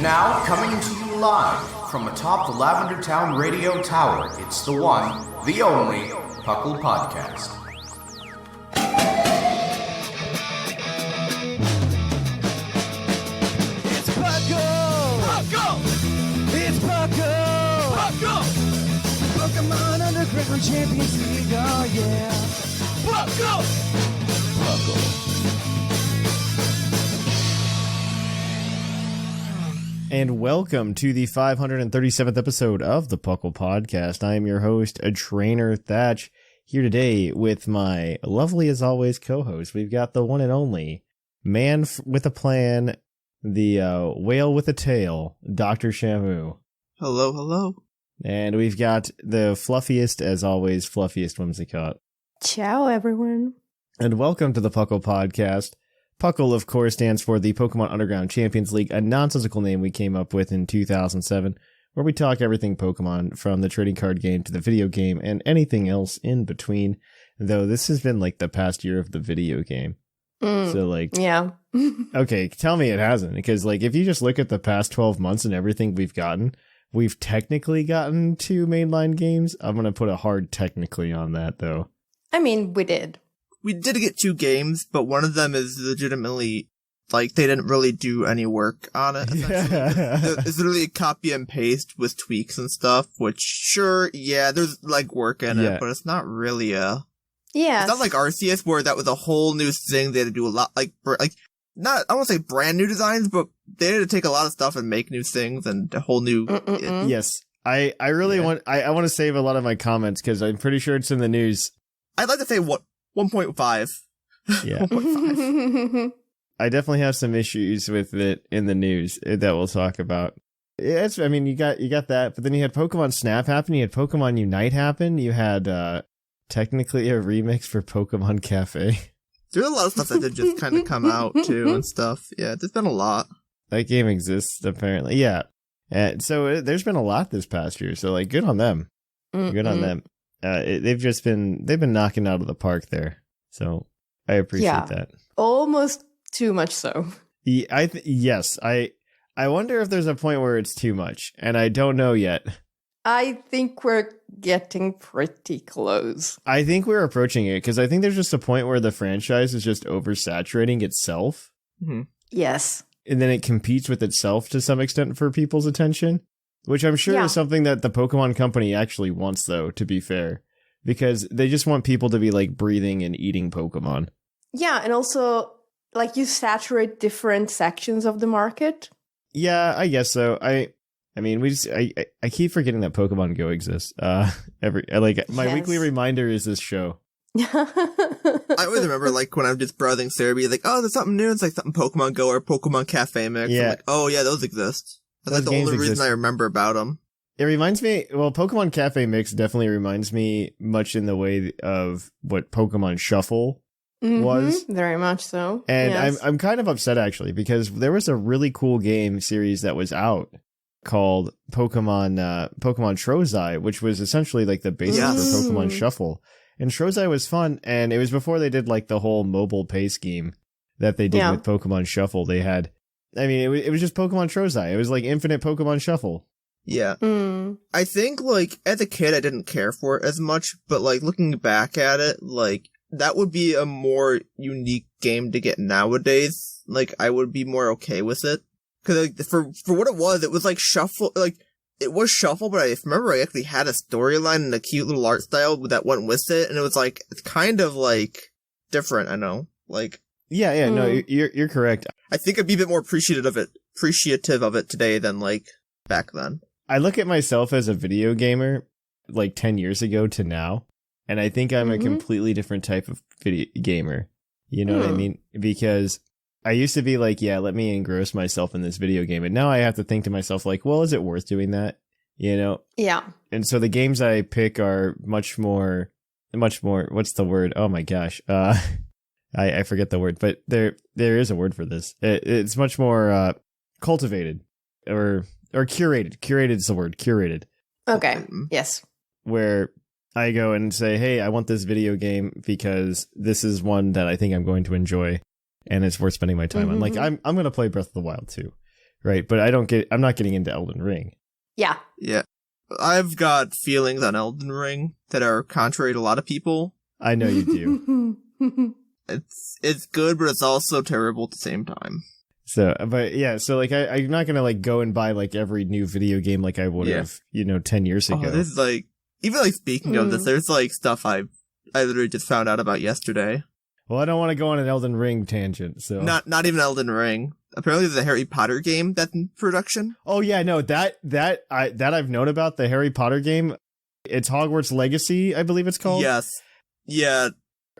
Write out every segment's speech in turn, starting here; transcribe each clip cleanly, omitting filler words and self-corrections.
Now, coming to you live from atop the Lavender Town Radio Tower, it's the one, the only, PUCL Podcast. It's PUCL! PUCL! It's PUCL! PUCL! Pokemon Underground Champions League, oh yeah! PUCL! PUCL! And welcome to the 537th episode of the PUCL Podcast. I am your host, trainer Thatch, here today with my lovely as always co-host. We've got the one and only man with a plan, the whale with a tail, Dr. Shamu. Hello, hello. And we've got the fluffiest, as always, fluffiest Whimsicott. Ciao, everyone. And welcome to the PUCL Podcast. PUCL, of course, stands for the Pokemon Underground Champions League, a nonsensical name we came up with in 2007, where we talk everything Pokemon, from the trading card game to the video game and anything else in between, though this has been like the past year of the video game. So like, yeah. Okay, tell me it hasn't, because like if you just look at the past 12 months and everything we've technically gotten 2 mainline games. I'm going to put a hard technically on that, though. I mean, we did. We did get 2 games, but one of them is legitimately, like, they didn't really do any work on it. It's literally a copy and paste with tweaks and stuff, which, sure, yeah, there's, like, work in it, but it's not really a... Yeah. It's not like Arceus, where that was a whole new thing. They had to do a lot, not, I won't say brand new designs, but they had to take a lot of stuff and make new things and a whole new... Yes. I really want to save a lot of my comments, because I'm pretty sure it's in the news. I'd like to say 1.5. Yeah. 1.5. I definitely have some issues with it in the news that we'll talk about. You got that, but then you had Pokemon Snap happen, you had Pokemon Unite happen, you had technically a remix for Pokemon Cafe. There's a lot of stuff that did just kind of come out too and stuff. Yeah, there's been a lot. That game exists apparently. Yeah. And so there's been a lot this past year, so like good on them. Good on them. They've been knocking out of the park there, so I appreciate that. Almost too much so. Yes, I wonder if there's a point where it's too much, and I don't know yet. I think we're getting pretty close. I think we're approaching it, because I think there's just a point where the franchise is just oversaturating itself. Mm-hmm. Yes. And then it competes with itself to some extent for people's attention. Which I'm sure is something that the Pokemon Company actually wants, though, to be fair. Because they just want people to be, like, breathing and eating Pokemon. Yeah, and also, like, you saturate different sections of the market. Yeah, I guess so. I keep forgetting that Pokemon Go exists. My weekly reminder is this show. I always remember, like, when I'm just browsing Cerebi, like, oh, there's something new. It's like something Pokemon Go or Pokemon Cafe mix. Yeah. I'm like, oh, yeah, those exist. That's the only reason I remember about them. It reminds me, well, Pokemon Cafe Mix definitely reminds me much in the way of what Pokemon Shuffle was. Very much so. And yes. I'm kind of upset, actually, because there was a really cool game series that was out called Pokemon Trozei, which was essentially like the basis for Pokemon Shuffle. And Trozei was fun, and it was before they did like the whole mobile pay scheme that they did with Pokemon Shuffle. They had... it was just Pokemon Trozei. It was like infinite Pokemon Shuffle. Yeah. I think, like, as a kid, I didn't care for it as much, but, like, looking back at it, like, that would be a more unique game to get nowadays. Like, I would be more okay with it. Because, like, for what it was like Shuffle, like, it was Shuffle, but I remember I actually had a storyline and a cute little art style that went with it, and it was, like, it's kind of, like, different, I know. Like... Yeah, no, you're correct. I think I'd be a bit more appreciative of it today than, like, back then. I look at myself as a video gamer, like, 10 years ago to now, and I think I'm a completely different type of video gamer. You know what I mean? Because I used to be like, yeah, let me engross myself in this video game, and now I have to think to myself, like, well, is it worth doing that? You know? Yeah. And so the games I pick are much more, what's the word? Oh my gosh. I forget the word, but there is a word for this. It's much more cultivated or curated. Curated is the word. Curated. Okay. Yes. Where I go and say, hey, I want this video game because this is one that I think I'm going to enjoy and it's worth spending my time on. Like, I'm going to play Breath of the Wild too. right? But I'm not getting into Elden Ring. Yeah. Yeah. I've got feelings on Elden Ring that are contrary to a lot of people. I know you do. It's good, but it's also terrible at the same time. So, but yeah, so like I'm not gonna like go and buy like every new video game like I would have, 10 years ago. This is like, even like speaking of this, there's like stuff I literally just found out about yesterday. Well, I don't want to go on an Elden Ring tangent, so Not even Elden Ring. Apparently, there's a Harry Potter game that's in production. Oh yeah, no, that I've known about, the Harry Potter game. It's Hogwarts Legacy, I believe it's called. Yes. Yeah.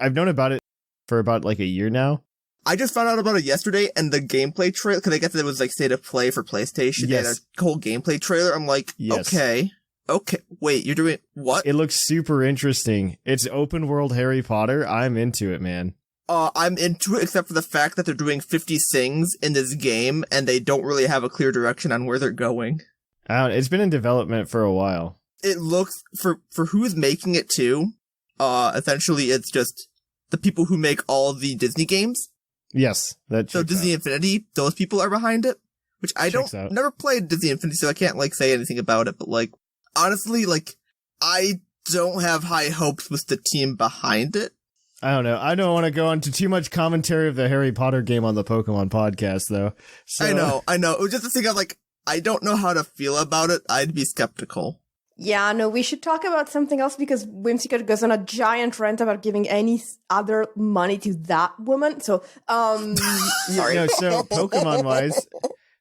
I've known about it for about like a year now. I just found out about it yesterday, and the gameplay trailer, because I guess it was like state of play for PlayStation. Yes. And a whole gameplay trailer. I'm like, Yes. Okay, wait, you're doing what? It looks super interesting. It's open world Harry Potter. I'm into it, man. I'm into it, except for the fact that they're doing 50 things in this game, and they don't really have a clear direction on where they're going. It's been in development for a while. It looks, for who's making it too, essentially it's just the people who make all the Disney games. Yes, that So checks Disney out. Infinity, those people are behind it, which I Checks out. never played Disney Infinity, so I can't like say anything about it, but like, honestly, like, I don't have high hopes with the team behind it. I don't know. I don't want to go into too much commentary of the Harry Potter game on the Pokemon podcast, though. So, I know. It was just a thing of like, I don't know how to feel about it. I'd be skeptical. Yeah, no, we should talk about something else because Whimsicott goes on a giant rant about giving any other money to that woman. So, sorry. No, so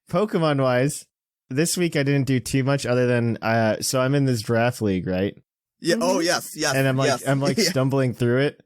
Pokemon wise, this week I didn't do too much other than so I'm in this draft league, right? Yeah. Oh, yes. And I'm like Yeah. stumbling through it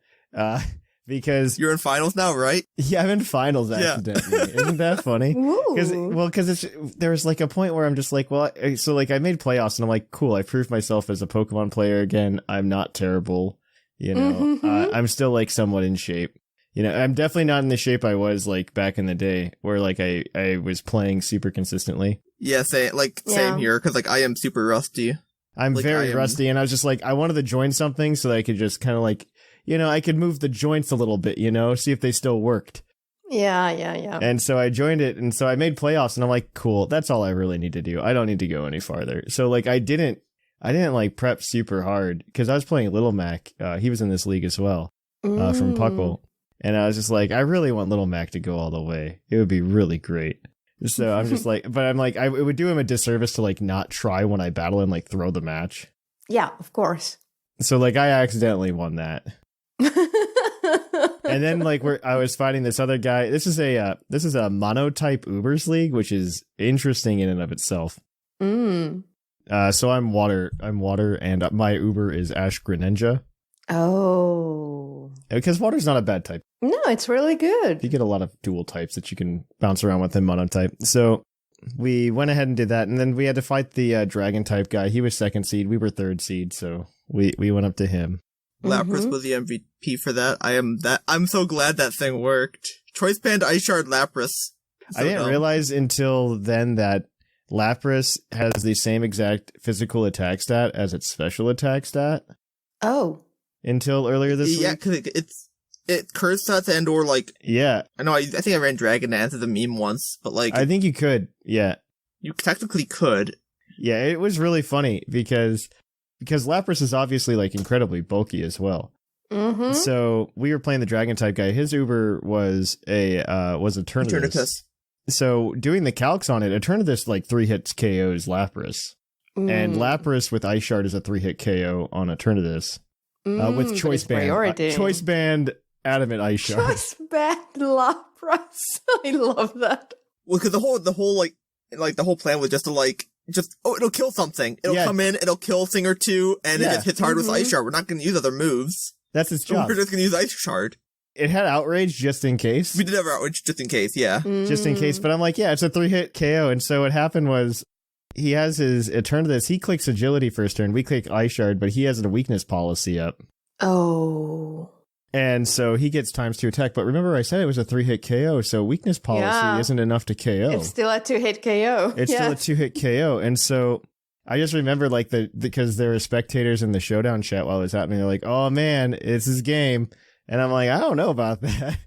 because You're in finals now, right? yeah, I'm in finals accidentally. Isn't that funny? Ooh. Because there was like a point where I'm just like, well, so like I made playoffs and I'm like, cool, I proved myself as a Pokemon player again. I'm not terrible, I'm still like somewhat in shape. I'm definitely not in the shape I was like back in the day where like I was playing super consistently. Yeah, same here, because like I am super rusty. I'm Like, very I am- rusty, and I was just like, I wanted to join something so that I could just kind of like, I could move the joints a little bit, see if they still worked. Yeah. And so I joined it, and so I made playoffs, and I'm like, cool, that's all I really need to do. I don't need to go any farther. So like I didn't like prep super hard because I was playing Little Mac. He was in this league as well from PUCL, and I was just like, I really want Little Mac to go all the way. It would be really great. So I'm just like, but I'm like, it would do him a disservice to like not try when I battle and like throw the match. Yeah, of course. So like I accidentally won that. And then like I was fighting this other guy. This is a monotype Ubers league, which is interesting in and of itself. So I'm water, and my Uber is Ash Greninja. Oh. Because water's not a bad type. No, it's really good. You get a lot of dual types that you can bounce around with in monotype. So we went ahead and did that, and then we had to fight the dragon type guy. He was 2nd seed, we were 3rd seed, so we went up to him. Lapras was the MVP for that. I'm so glad that thing worked. Choice band Ice Shard Lapras. I didn't realize until then that Lapras has the same exact physical attack stat as its special attack stat. Oh. Until earlier this week. Yeah, because it curse stats and or like. Yeah. I know. I think I ran Dragon Dance as a meme once, but like. I think you could. Yeah. You technically could. Yeah, it was really funny because Lapras is obviously like incredibly bulky as well. Mm-hmm. So we were playing the dragon type guy. His Uber was a Eternatus. So doing the calcs on it, Eternatus like 3 hits KOs Lapras. And Lapras with Ice Shard is a 3-hit KO on Eternatus. With Choice Band. Choice Band Adamant Ice Shard. Choice Band Lapras. I love that. Well, because the whole plan was just to it'll kill something. It'll come in, it'll kill a thing or two, and it just hits hard with Ice Shard. We're not going to use other moves. That's its job. We're just going to use Ice Shard. It had Outrage just in case. We did have Outrage just in case, yeah. Just in case. But I'm like, yeah, it's a 3-hit KO. And so what happened was he has his Eternatus. He clicks Agility first turn. We click Ice Shard, but he has a weakness policy up. Oh. And so he gets ×2 attack. But remember I said it was a 3-hit KO, so weakness policy isn't enough to KO. It's still a 2-hit KO. It's still a 2-hit KO. And so I just remember like because there were spectators in the showdown chat while it was happening. They're like, oh man, it's his game. And I'm like, I don't know about that.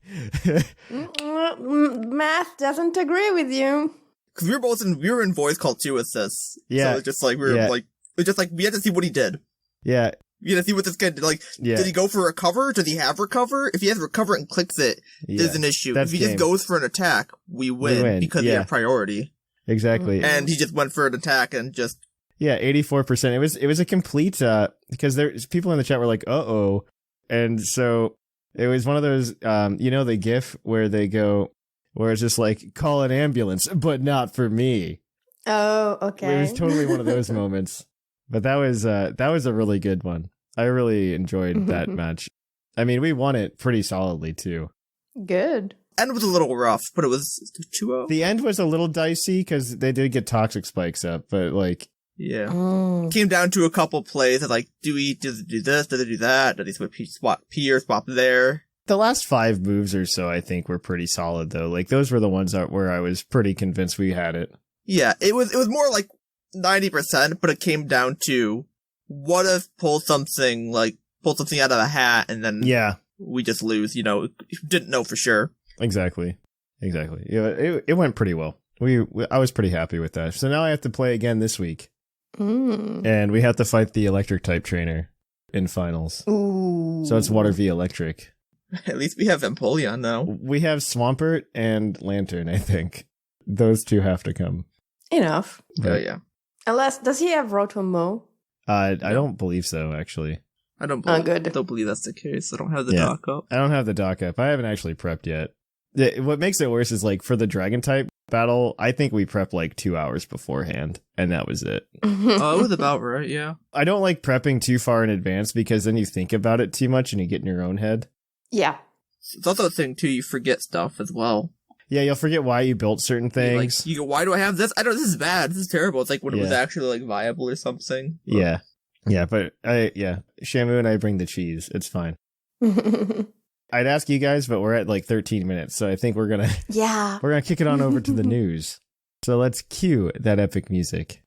Math doesn't agree with you. Because we were in voice call too with this. Yeah. So it's just like, we had to see what he did. Yeah. You had to see what this guy did. Like, did he go for recover? Does he have recover? If he has recover and clicks it, there's an issue. If he just goes for an attack, we win. Because we have priority. Exactly. And he just went for an attack and just... Yeah, 84%. It was a complete, because there's people in the chat were like, uh-oh. And so it was one of those, the GIF where they go, where it's just like, call an ambulance, but not for me. Oh, okay. It was totally one of those moments. But that was a really good one. I really enjoyed that match. I mean, we won it pretty solidly, too. Good. End was a little rough, but it was 2-0. The end was a little dicey because they did get toxic spikes up, but like... Yeah. Came down to a couple plays of like, does it do this? Does it do that? Does he swap here, swap there? The last 5 moves or so, I think, were pretty solid, though. Like, those were the ones where I was pretty convinced we had it. Yeah, it was more like 90%, but it came down to, what if pull something out of a hat and then we just lose, didn't know for sure. Exactly. Yeah, it went pretty well. I was pretty happy with that. So now I have to play again this week. And we have to fight the electric type trainer in finals. Ooh. So it's water v electric. At least we have Empoleon now. We have Swampert and Lantern, I think. Those two have to come. Enough. Oh, yeah. Unless, does he have Rotom-Mo? I don't believe so, actually. I don't believe that's the case. I don't have the doc up. I don't have the doc up. I haven't actually prepped yet. What makes it worse is, like, for the Dragon type battle, I think we prepped like 2 hours beforehand, and that was it. Oh, it was about right, yeah. I don't like prepping too far in advance because then you think about it too much and you get in your own head. Yeah. It's also a thing, too, you forget stuff as well. Yeah, you'll forget why you built certain things. You go, why do I have this? This is bad. This is terrible. It's like when it was actually like viable or something. Yeah. Yeah, but Shamu and I bring the cheese. It's fine. I'd ask you guys, but we're at like 13 minutes, so I think we're gonna kick it on over to the news. So let's cue that epic music.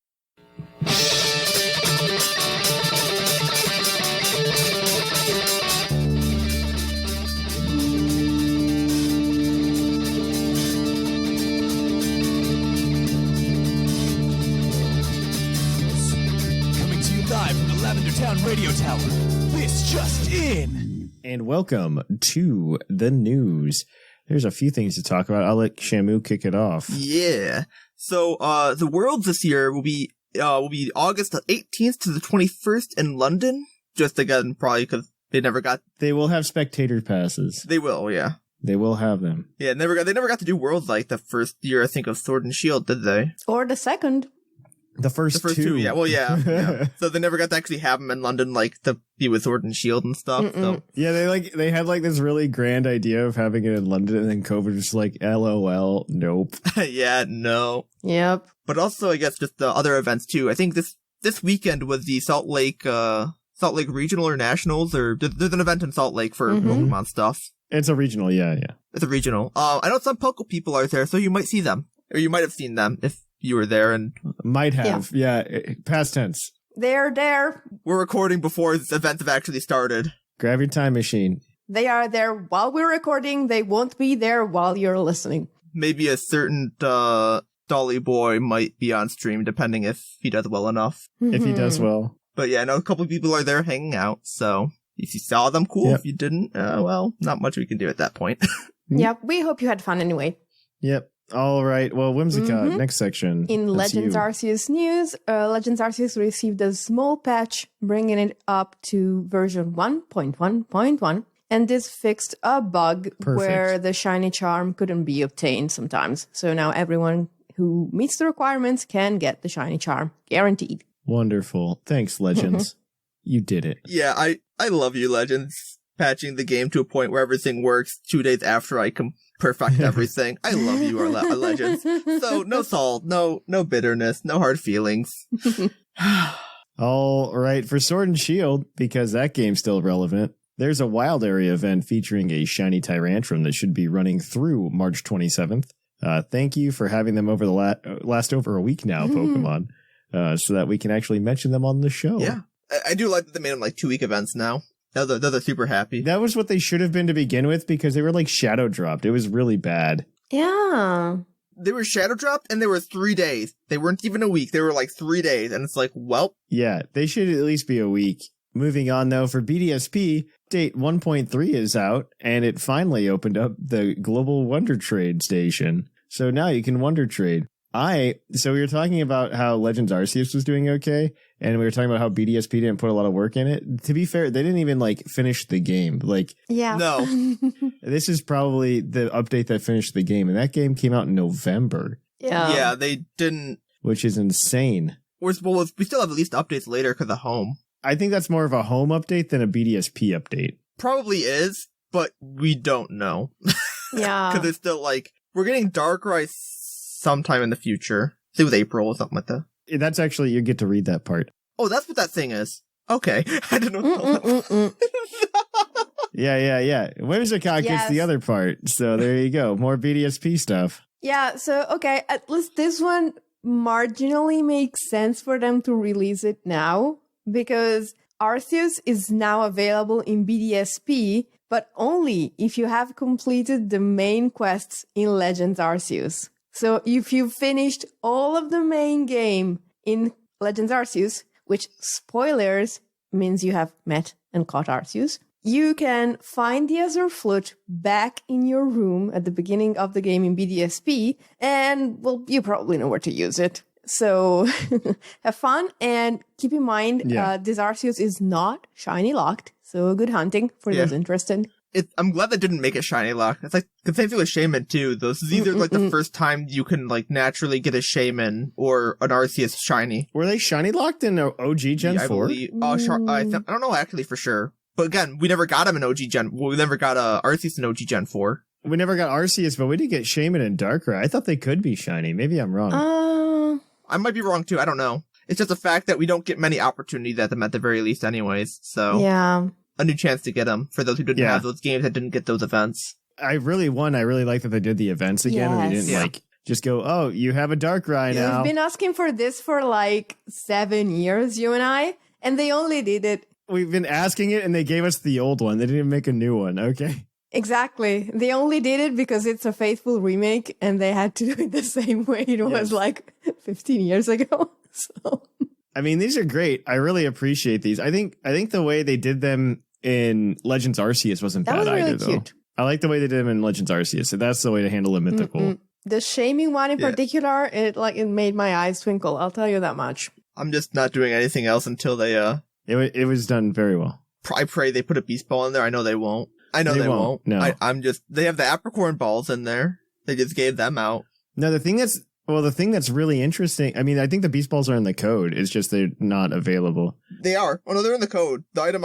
Coming to you live from the Lavender Town Radio Tower. This just in. And welcome to the news. There's a few things to talk about. I'll let Shamu kick it off. Yeah. So, the Worlds this year will be August 18th to the 21st in London. Just again, probably because they will have spectator passes. They will, yeah. They will have them. Yeah, they never got to do Worlds like the first year, I think, of Sword and Shield, did they? Or the second. The first two. Yeah. Well, yeah. So they never got to actually have them in London, like, to be with Sword and Shield and stuff. So. Yeah, they had, like, this really grand idea of having it in London, and then COVID was like, LOL, nope. Yeah, no. Yep. But also, I guess, just the other events, too. I think this weekend was the Salt Lake Regional or Nationals, or there's an event in Salt Lake for Pokemon stuff. It's a regional, yeah. It's a regional. I know some Poke people are there, so you might see them. Or you might have seen them if you were there and... Might have, yeah. Past tense. They're there. We're recording before this event have actually started. Grab your time machine. They are there while we're recording. They won't be there while you're listening. Maybe a certain Dolly Boy might be on stream, depending if he does well enough. If he does well. But yeah, I know a couple of people are there hanging out, so if you saw them, cool. Yep. If you didn't, well, not much we can do at that point. Yeah, we hope you had fun anyway. Yep. All right. Well, Whimsicott, next section. In Legends Arceus news, Legends Arceus received a small patch, bringing it up to version 1.1.1. And this fixed a bug where the shiny charm couldn't be obtained sometimes. So now everyone who meets the requirements can get the shiny charm, guaranteed. Wonderful. Thanks, Legends. You did it. Yeah, I love you, Legends. Patching the game to a point where everything works 2 days after I can perfect everything. I love you, our Legends. So no salt, no bitterness, no hard feelings. All right, for Sword and Shield, because that game's still relevant, there's a Wild Area event featuring a shiny Tyrantrum that should be running through March 27th. Thank you for having them over the last over a week now, Pokemon, so that we can actually mention them on the show. Yeah, I do like that they made them like 2-week events now. They're super happy. That was what they should have been to begin with, because they were like shadow dropped. It was really bad. Yeah. They were shadow dropped, and they were 3 days. They weren't even a week. They were like 3 days, and it's like, well. Yeah, they should at least be a week. Moving on, though, for BDSP, Date 1.3 is out, and it finally opened up the Global Wonder Trade Station. So now you can Wonder Trade. So we were talking about how Legends Arceus was doing okay, and we were talking about how BDSP didn't put a lot of work in it. To be fair, they didn't even finish the game. No. This is probably the update that finished the game, and that game came out in November. Yeah, they didn't. Which is insane. We still have at least updates later because of home. I think that's more of a home update than a BDSP update. Probably is, but we don't know. Yeah. Because it's still we're getting Darkrai sometime in the future. Say with April or something like that. That's actually, you get to read that part. Oh, that's what that thing is. Okay. I didn't know. Yeah. Whimsicott gets the other part. So there you go. More BDSP stuff. Yeah, so, okay, at least this one marginally makes sense for them to release it now, because Arceus is now available in BDSP, but only if you have completed the main quests in Legends Arceus. So if you've finished all of the main game in Legends Arceus, which, spoilers, means you have met and caught Arceus, you can find the Azure Flute back in your room at the beginning of the game in BDSP, and, well, you probably know where to use it. So have fun, and keep in mind, this Arceus is not shiny locked, so good hunting for those interested. I'm glad they didn't make it shiny locked. It's the same thing with Shaman too. These are the first time you can naturally get a Shaman or an Arceus shiny. Were they shiny locked in OG Gen 4? I don't know actually for sure. But again, we never got him in OG Gen. We never got Arceus in OG Gen 4. We never got Arceus, but we did get Shaman and Darkrai. I thought they could be shiny. Maybe I'm wrong. I might be wrong too. I don't know. It's just the fact that we don't get many opportunities at them at the very least anyways. So yeah. A new chance to get them for those who didn't have those games that didn't get those events. I really like that they did the events again, and they didn't just go, oh, you have a Darkrai now. We've been asking for this for 7 years, you and I, and they only did it. We've been asking it, and they gave us the old one. They didn't make a new one, okay? Exactly. They only did it because it's a faithful remake, and they had to do it the same way it was 15 years ago. So, I mean, these are great. I really appreciate these. I think the way they did them in Legends Arceus wasn't bad really either, though. Cute. I like the way they did them in Legends Arceus. So that's the way to handle a mythical. The shaming one in particular, it made my eyes twinkle. I'll tell you that much. I'm just not doing anything else until they It was done very well. I pray they put a beast ball in there. I know they won't. They won't. No. They have the apricorn balls in there. They just gave them out. No, the thing that's really interesting, I mean, I think the beast balls are in the code. It's just they're not available. They are. Oh no, they're in the code. The item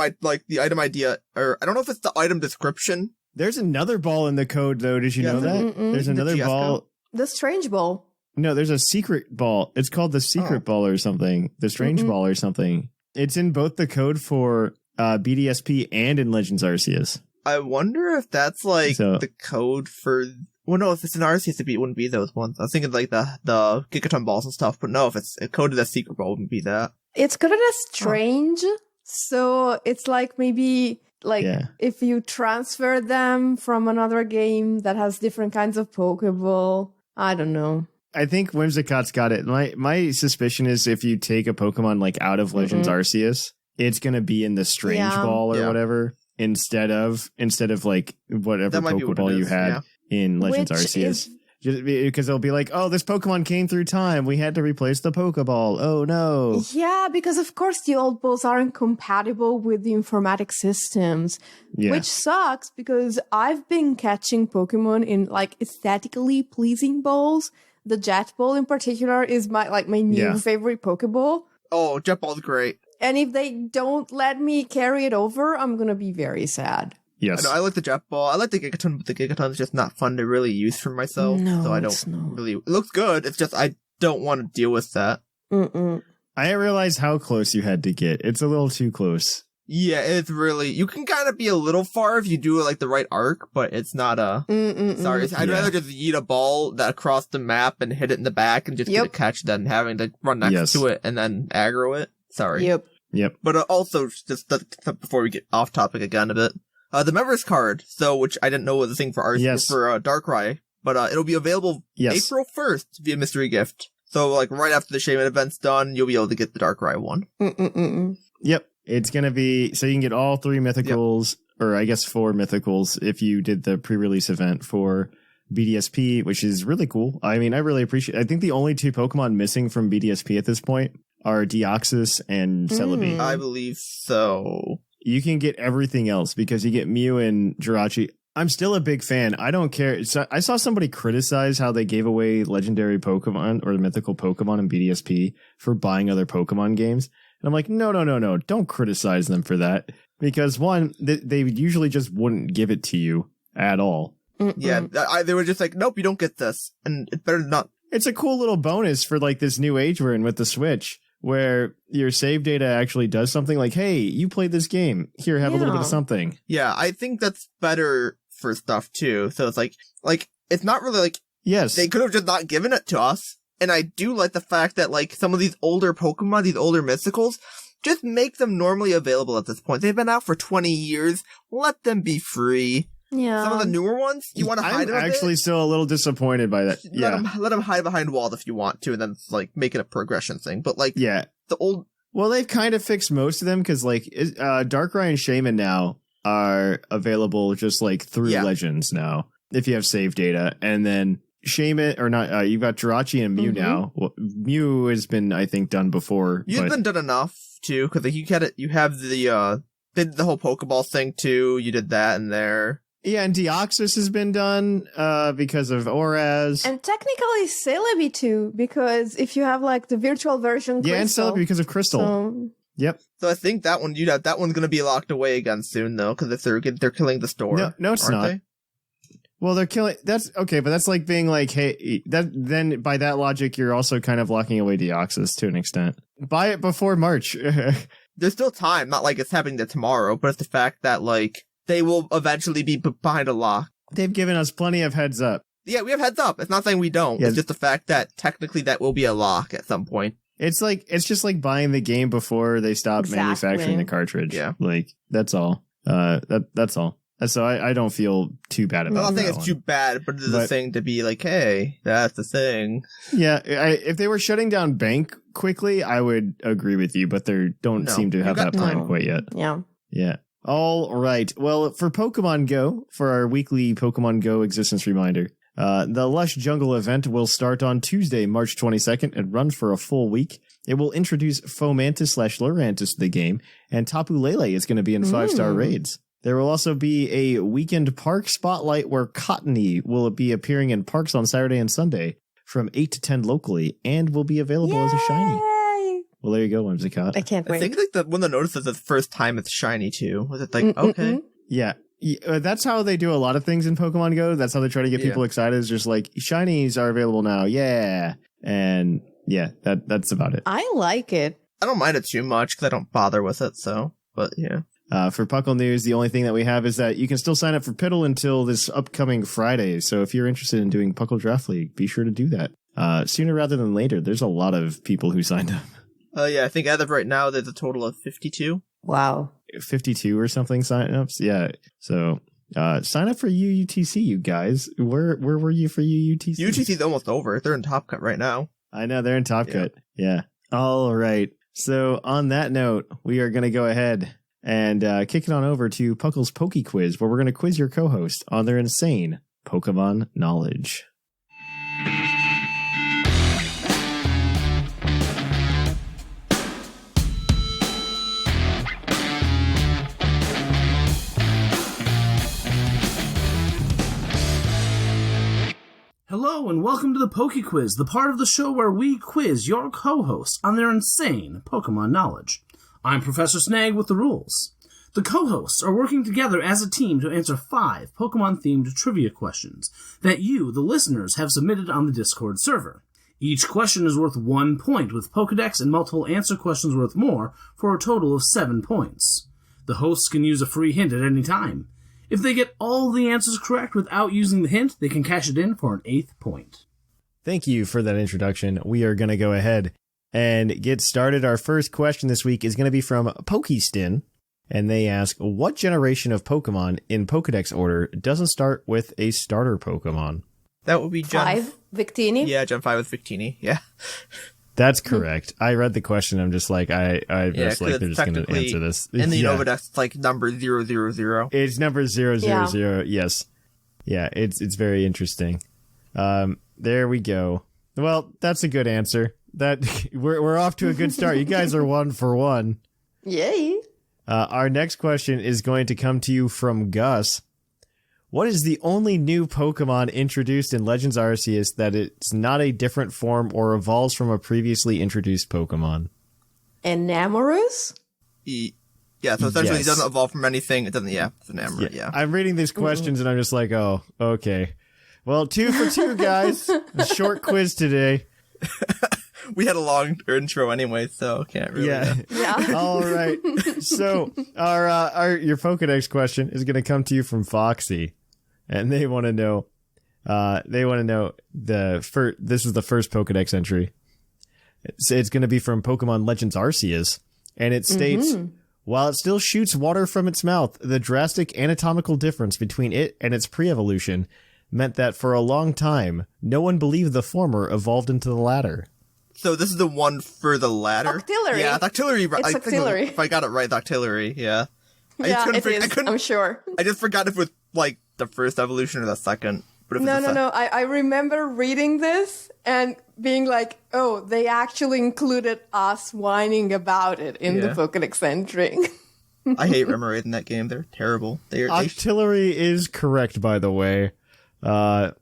idea, or I don't know if it's the item description. There's another ball in the code though. Did you know that? There's another ball. Code? The strange ball. No, there's a secret ball. It's called the secret ball or something. The strange ball or something. It's in both the code for BDSP and in Legends Arceus. I wonder if that's the code for. Well, no, if it's an Arceus, it wouldn't be those ones. I was thinking the Gigaton balls and stuff, but no, if it's coded as secret ball, it wouldn't be that. It's coded as strange, so it's maybe if you transfer them from another game that has different kinds of Pokeball. I don't know. I think Whimsicott's got it. My suspicion is if you take a Pokemon out of Legends Arceus, it's gonna be in the strange ball or whatever instead of whatever Pokeball you had in Legends Arceus. Just because they'll be oh, this Pokemon came through time. We had to replace the Pokeball. Oh no. Yeah, because of course the old balls aren't compatible with the informatic systems, which sucks because I've been catching Pokemon in aesthetically pleasing balls. The Jet Ball in particular is my new favorite Pokeball. Oh, Jet Ball's great. And if they don't let me carry it over, I'm gonna be very sad. Yes. I like the Jet Ball. I like the Gigaton, but the Gigaton's just not fun to really use for myself. No, so I don't really. It looks good. It's just I don't want to deal with that. I didn't realize how close you had to get. It's a little too close. Yeah, it's really. You can kind of be a little far if you do the right arc, but it's not a. Sorry, I'd rather just yeet a ball that across the map and hit it in the back and just get a catch than having to run next to it and then aggro it. Sorry. Yep. But also, just before we get off topic again a bit. The members card, which I didn't know was a thing for for Darkrai, But it'll be available April 1st via mystery gift. So, like, right after the Shaman event's done, you'll be able to get the Darkrai one. Yep. It's going to be, so you can get all 3 mythicals, or I guess 4 mythicals if you did the pre-release event for BDSP, which is really cool. I mean, I really appreciate I think the only 2 Pokemon missing from BDSP at this point are Deoxys and Celebi. I believe so. You can get everything else because you get Mew and Jirachi. I'm still a big fan. I don't care. So I saw somebody criticize how they gave away legendary Pokemon or mythical Pokemon in BDSP for buying other Pokemon games. And I'm like, no. Don't criticize them for that. Because one, they usually just wouldn't give it to you at all. Yeah, they were just like, nope, you don't get this. And it better not. It's a cool little bonus for like this new age we're in with the Switch, where your save data actually does something like, hey, you played this game. Here, have a little bit of something. Yeah, I think that's better for stuff too. So it's like it's not really like, yes, they could have just not given it to us. And I do like the fact that like some of these older Pokemon, these older mysticals, just make them normally available at this point. They've been out for 20 years. Let them be free. Yeah. Some of the newer ones, you want to hide them. I'm actually still a little disappointed by that. Let them hide behind walls if you want to, and then like make it a progression thing. But like, the old. Well, they've kind of fixed most of them because like Darkrai and Shaman now are available just like through Legends now if you have save data, and then Shaman or not, you've got Jirachi and Mew now. Well, Mew has been, I think, done before. You've been done enough too, because like you have the whole Pokeball thing too. You did that in there. Yeah, and Deoxys has been done because of Oraz. And technically Celebi too, because if you have like the virtual version Crystal. Yeah, and Celebi because of Crystal. So... Yep. So I think that one that one's going to be locked away again soon though, because if they're killing the store. No, it's not. They? Well, they're killing. That's okay, but that's like being like, hey, then by that logic, you're also kind of locking away Deoxys to an extent. Buy it before March. There's still time, not like it's happening tomorrow, but it's the fact that like they will eventually be behind a lock. They've given us plenty of heads up. Yeah, we have heads up. It's not saying we don't. Yeah. It's just the fact that technically that will be a lock at some point. It's just like buying the game before they stop manufacturing the cartridge. Yeah, like that's all. That's all. So I don't feel too bad about it. I don't think it's too bad, but it's a thing to be like, hey, that's the thing. Yeah, if they were shutting down Bank quickly, I would agree with you, but they don't seem to have that plan quite yet. Yeah. All right. Well, for Pokemon Go, for our weekly Pokemon Go existence reminder, the Lush Jungle event will start on Tuesday, March 22nd and run for a full week. It will introduce Fomantis/Lurantis to the game, and Tapu Lele is going to be in 5-star raids. There will also be a weekend park spotlight where Cottony will be appearing in parks on Saturday and Sunday from 8 to 10 locally and will be available as a shiny. Well, there you go, Whimsicott. I can't wait. I think like one of the notices the first time it's shiny too. Was it like, okay? Yeah. That's how they do a lot of things in Pokemon Go. That's how they try to get people excited. Is just like, shinies are available now. Yeah. And yeah, that's about it. I like it. I don't mind it too much because I don't bother with it. So, but yeah. For Puckle News, the only thing that we have is that you can still sign up for Piddle until this upcoming Friday. So if you're interested in doing Puckle Draft League, be sure to do that sooner rather than later. There's a lot of people who signed up. Yeah, I think as of right now, there's a total of 52. Wow. 52 or something sign-ups? Yeah. So sign up for UUTC, you guys. Where were you for UUTC? UUTC's almost over. They're in Top Cut right now. I know, they're in Top Cut. Yeah. All right. So on that note, we are going to go ahead and kick it on over to Puckle's Poke Quiz, where we're going to quiz your co-host on their insane Pokemon knowledge. Hello and welcome to the Poke Quiz, the part of the show where we quiz your co-hosts on their insane Pokemon knowledge. I'm Professor Snag with the rules. The co-hosts are working together as a team to answer 5 Pokemon-themed trivia questions that you, the listeners, have submitted on the Discord server. Each question is worth 1 point, with Pokedex and multiple answer questions worth more, for a total of 7 points. The hosts can use a free hint at any time. If they get all the answers correct without using the hint, they can cash it in for an 8th point. Thank you for that introduction. We are going to go ahead and get started. Our first question this week is going to be from Pokestin, and they ask, what generation of Pokemon in Pokedex order doesn't start with a starter Pokemon? That would be Gen 5 Victini? Yeah, Gen 5 with Victini. Yeah. That's correct. I read the question. I'm just like, I just like they're just going to answer this. In the Unova Dex, it's like number 000. It's number 000. Yes. Yeah, it's very interesting. There we go. Well, that's a good answer. That we're off to a good start. You guys are 1 for 1. Yay. Our next question is going to come to you from Gus. What is the only new Pokemon introduced in Legends Arceus that it's not a different form or evolves from a previously introduced Pokemon? Enamorus? Yeah, so essentially it doesn't evolve from anything. It doesn't, it's Enamorus, yeah. I'm reading these questions and I'm just like, oh, okay. Well, 2 for 2, guys. A short quiz today. We had a long intro anyway, so can't really. Yeah. All right. So your Pokedex question is going to come to you from Foxy, and they want to know. This is the first Pokedex entry. It's going to be from Pokemon Legends Arceus, and it states, while it still shoots water from its mouth, the drastic anatomical difference between it and its pre-evolution meant that for a long time, no one believed the former evolved into the latter. So this is the one for the latter? Octillery. Yeah, Octillery. It's Octillery. If I got it right, Octillery, yeah. I'm sure. I just forgot if it was, like, the first evolution or the second. But if No. I remember reading this and being like, oh, they actually included us whining about it in the Pokedex entry. I hate memorizing that game. They're terrible. Octillery is correct, by the way. So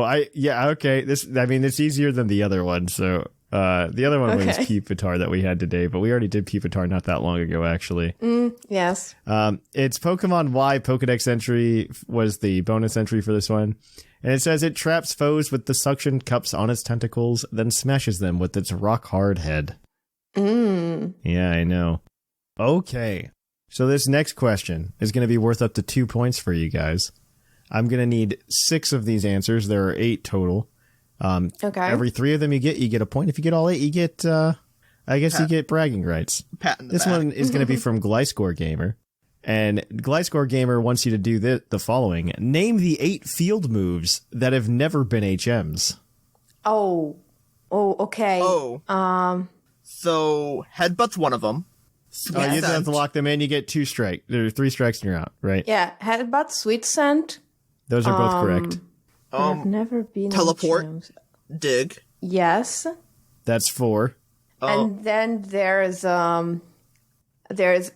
okay. It's easier than the other one. So, the other one was Pupitar that we had today, but we already did Pupitar not that long ago, actually. Yes. It's Pokemon Y Pokedex entry was the bonus entry for this one. And it says it traps foes with the suction cups on its tentacles, then smashes them with its rock hard head. Yeah, I know. Okay. So this next question is going to be worth up to 2 points for you guys. I'm going to need 6 of these answers. There are 8 total. Every 3 of them you get a point. If you get all 8, you get, you get bragging rights. This one is going to be from Gliscor Gamer. And Gliscor Gamer wants you to do the following. Name the 8 field moves that have never been HMs. Oh, okay. So Headbutt's one of them. You don't have to lock them in. You get 2 strikes. There are 3 strikes and you're out, right? Yeah, Headbutt, Sweet Scent. Those are both correct. I've never been Teleport, HMs. Dig. Yes. That's 4. And then there's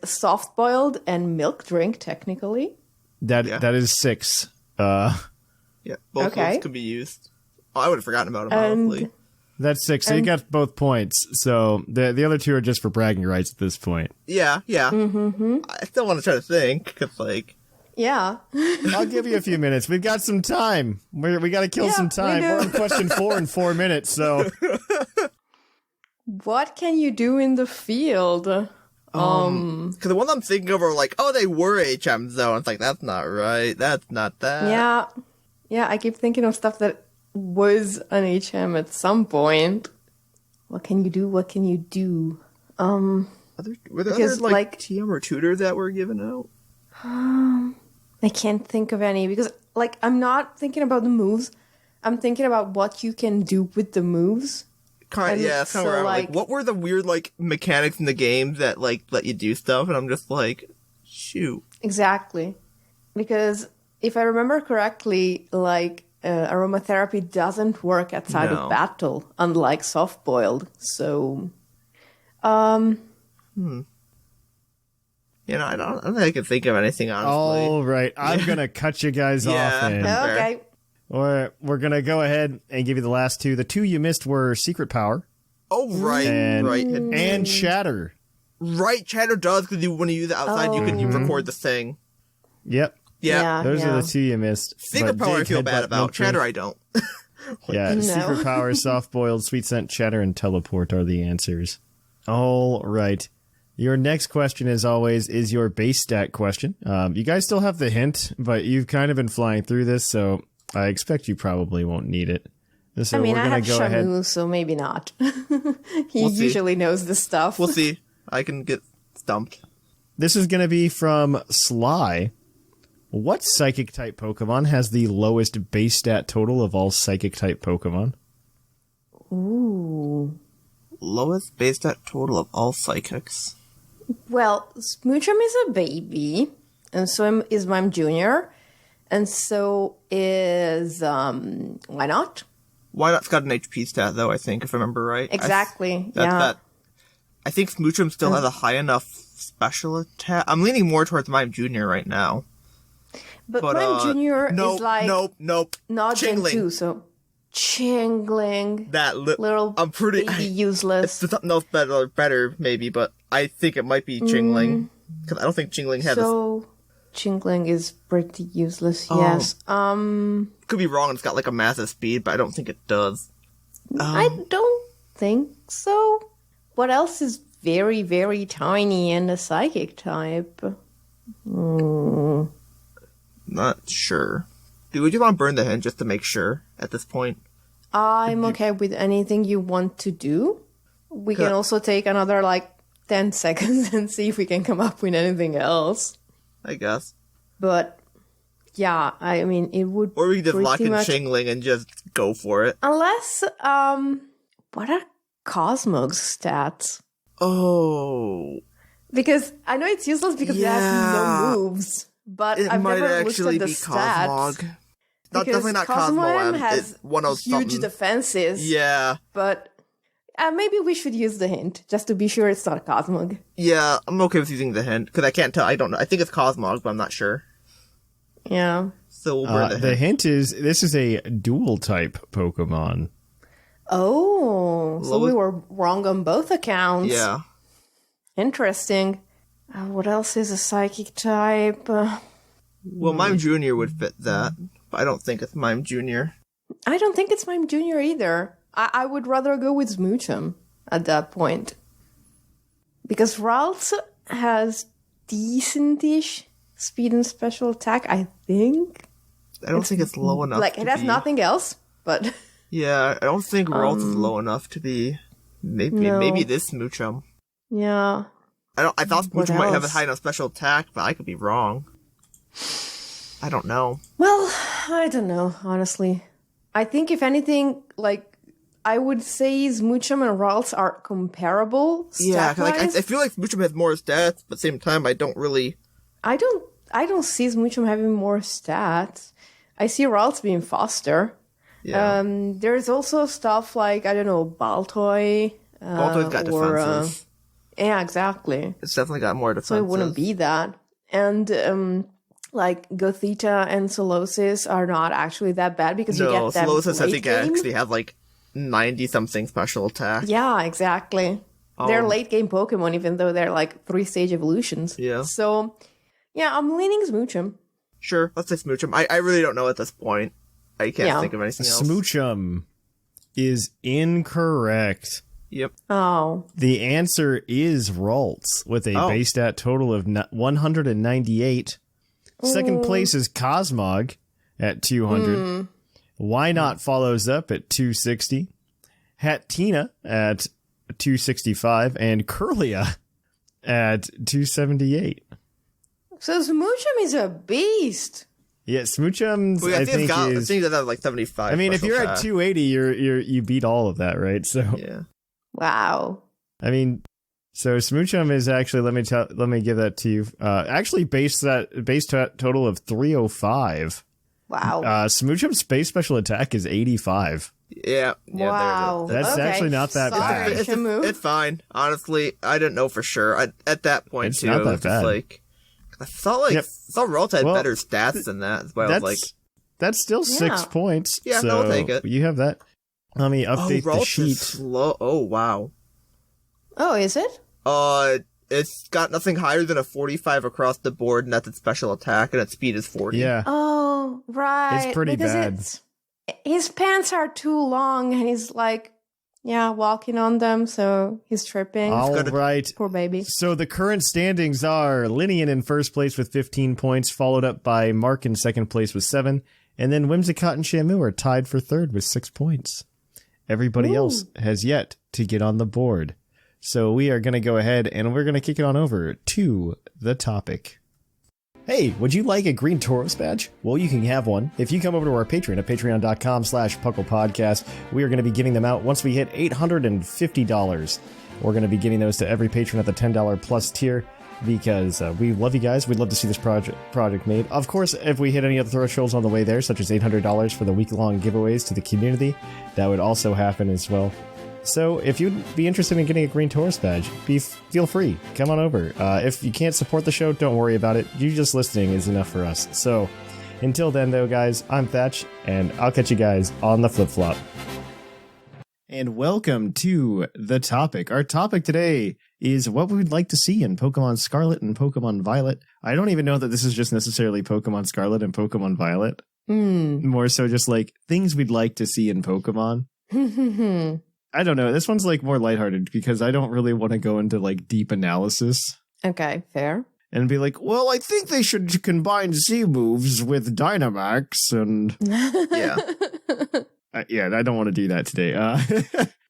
soft boiled and milk drink technically. That is 6. Both of those could be used. I would have forgotten about them, honestly. That's 6. So you got both points. So the other 2 are just for bragging rights at this point. Yeah. I still want to try to think, because, Yeah. I'll give you a few minutes. We've got some time. We got to kill some time. We're on question 4 in 4 minutes, so. What can you do in the field? Because the ones I'm thinking of are they were HMs, though. It's that's not right. That's not that. Yeah, I keep thinking of stuff that was an HM at some point. What can you do? Were there other TM or tutor that were given out? I can't think of any because I'm not thinking about the moves. I'm thinking about what you can do with the moves. It's kind of where what were the weird mechanics in the game that let you do stuff? And I'm just shoot. Exactly, because if I remember correctly, aromatherapy doesn't work outside of battle, unlike soft boiled. So, I don't think I can think of anything, honestly. All right. I'm going to cut you guys off. Okay. We're going to go ahead and give you the last 2. The 2 you missed were Secret Power. Oh, right. And Chatter. Right, Chatter does, because when you use it outside, you can record the thing. Yep. Yeah. Those are the 2 you missed. Secret Power I feel bad about. Chatter I don't. Secret Power, Soft Boiled, Sweet Scent, Chatter, and Teleport are the answers. All right. Your next question, as always, is your base stat question. You guys still have the hint, but you've kind of been flying through this, so I expect you probably won't need it. So I had Shamu, so maybe not. He usually knows this stuff. We'll see. I can get stumped. This is going to be from Sly, What Psychic-type Pokemon has the lowest base stat total of all Psychic-type Pokemon? Ooh. Lowest base stat total of all Psychics. Well, Smoochum is a baby, and so is Mime Jr., and so is, why not? Why not's got an HP stat, though, I think, if I remember right. Exactly, I think Smoochum still has a high enough special attack. I'm leaning more towards Mime Jr. right now. But Mime Jr. is like... Nope. Not Gen 2, so... Chingling. That little baby useless. It's something else better, maybe, but I think it might be Chingling. Because I don't think Chingling has Chingling is pretty useless, yes. Could be wrong, it's got like a massive speed, but I don't think it does. I don't think so. What else is very, very tiny and a psychic type? Not sure. Would you want to burn the hint just to make sure at this point? I'm okay with anything you want to do. We can also take another, 10 seconds and see if we can come up with anything else. I guess. But, yeah, I mean, it would... Or we can just lock in Chingling and just go for it. Unless, what are Cosmog's stats? Oh. Because I know it's useless because it has no moves. But I've never looked at the stats. Cosmog. Definitely not Cosmo has huge defenses. Yeah. But maybe we should use the hint, just to be sure it's not Cosmog. Yeah, I'm okay with using the hint, because I can't tell. I don't know. I think it's Cosmog, but I'm not sure. Yeah. So we'll burn the hint. The hint is, this is a dual-type Pokemon. Oh, so we were wrong on both accounts. Yeah. Interesting. What else is a psychic type? Well, Mime Jr. would fit that, but I don't think it's Mime Jr. I don't think it's Mime Jr. either. I would rather go with Smoochum at that point. Because Ralts has decent-ish speed and special attack, I think. I don't think it's low enough it has nothing else, but... Yeah, I don't think Ralts is low enough to be... Maybe this Smoochum. Yeah. I thought Smoochum might have a high enough special attack, but I could be wrong. I don't know. Well, I don't know, honestly. I think if anything, I would say Smoochum and Ralts are comparable. Yeah, I feel like Smoochum has more stats, but at the same time, I don't really... I don't see Smoochum having more stats. I see Ralts being faster. Yeah. There's also stuff like, I don't know, Baltoy. Baltoy's got defenses. Yeah, exactly. It's definitely got more defenses. So it wouldn't be that. And, Gothita and Solosis are not actually that bad because you get them Solosis I think game. actually have 90-something special attack. Yeah, exactly. They're late game Pokemon even though they're 3-stage evolutions. Yeah. So, yeah, I'm leaning Smoochum. Sure, let's say Smoochum. I really don't know at this point. I can't think of anything else. Smoochum is incorrect. Yep. Oh. The answer is Ralts with a base stat total of 198. Second place is Cosmog at 200. Why Not follows up at 260. Hatina at 265. And Curlia at 278. So Smoochum is a beast. Yeah, Smoochum's, I think I think that's 75. I mean, if you're at 280, you beat all of that, right? So yeah. Wow. I mean, so Smoochum is actually, let me give that to you. Actually base total of 305. Wow. Smoochum's base special attack is 85. Yeah. Wow. That's actually not that bad. It's fine. Honestly, I didn't know for sure. At that point, it's not that bad. I thought Ralts had better stats than that. That's still 6 points. Yeah, so I'll take it. You have that. Let me update the sheet. Is slow. Oh wow. Oh, is it? It's got nothing higher than a 45 across the board, and that's its special attack, and its speed is 40. Yeah. Oh, right. It's pretty bad. His pants are too long, and he's walking on them, so he's tripping. All right. Poor baby. So the current standings are Linian in first place with 15 points, followed up by Mark in second place with 7, and then Whimsicott and Shamu are tied for third with 6 points. Everybody else has yet to get on the board. So we are going to go ahead and we're going to kick it on over to the topic. Hey, would you like a green Tauros badge? Well, you can have one. If you come over to our Patreon at patreon.com/PucklePodcast, we are going to be giving them out once we hit $850. We're going to be giving those to every patron at the $10 plus tier because we love you guys. We'd love to see this project made. Of course, if we hit any other thresholds on the way there, such as $800 for the week-long giveaways to the community, that would also happen as well. So if you'd be interested in getting a green Tauros badge, feel free. Come on over. If you can't support the show, don't worry about it. You just listening is enough for us. So until then, though, guys, I'm Thatch, and I'll catch you guys on the flip-flop. And welcome to the topic. Our topic today is what we would like to see in Pokemon Scarlet and Pokemon Violet. I don't even know that this is just necessarily Pokemon Scarlet and Pokemon Violet. More so just like things we'd like to see in Pokemon. I don't know. This one's like more lighthearted because I don't really want to go into like deep analysis. Okay, fair. And be like, well, I think they should combine Z moves with Dynamax and... Yeah. I don't want to do that today.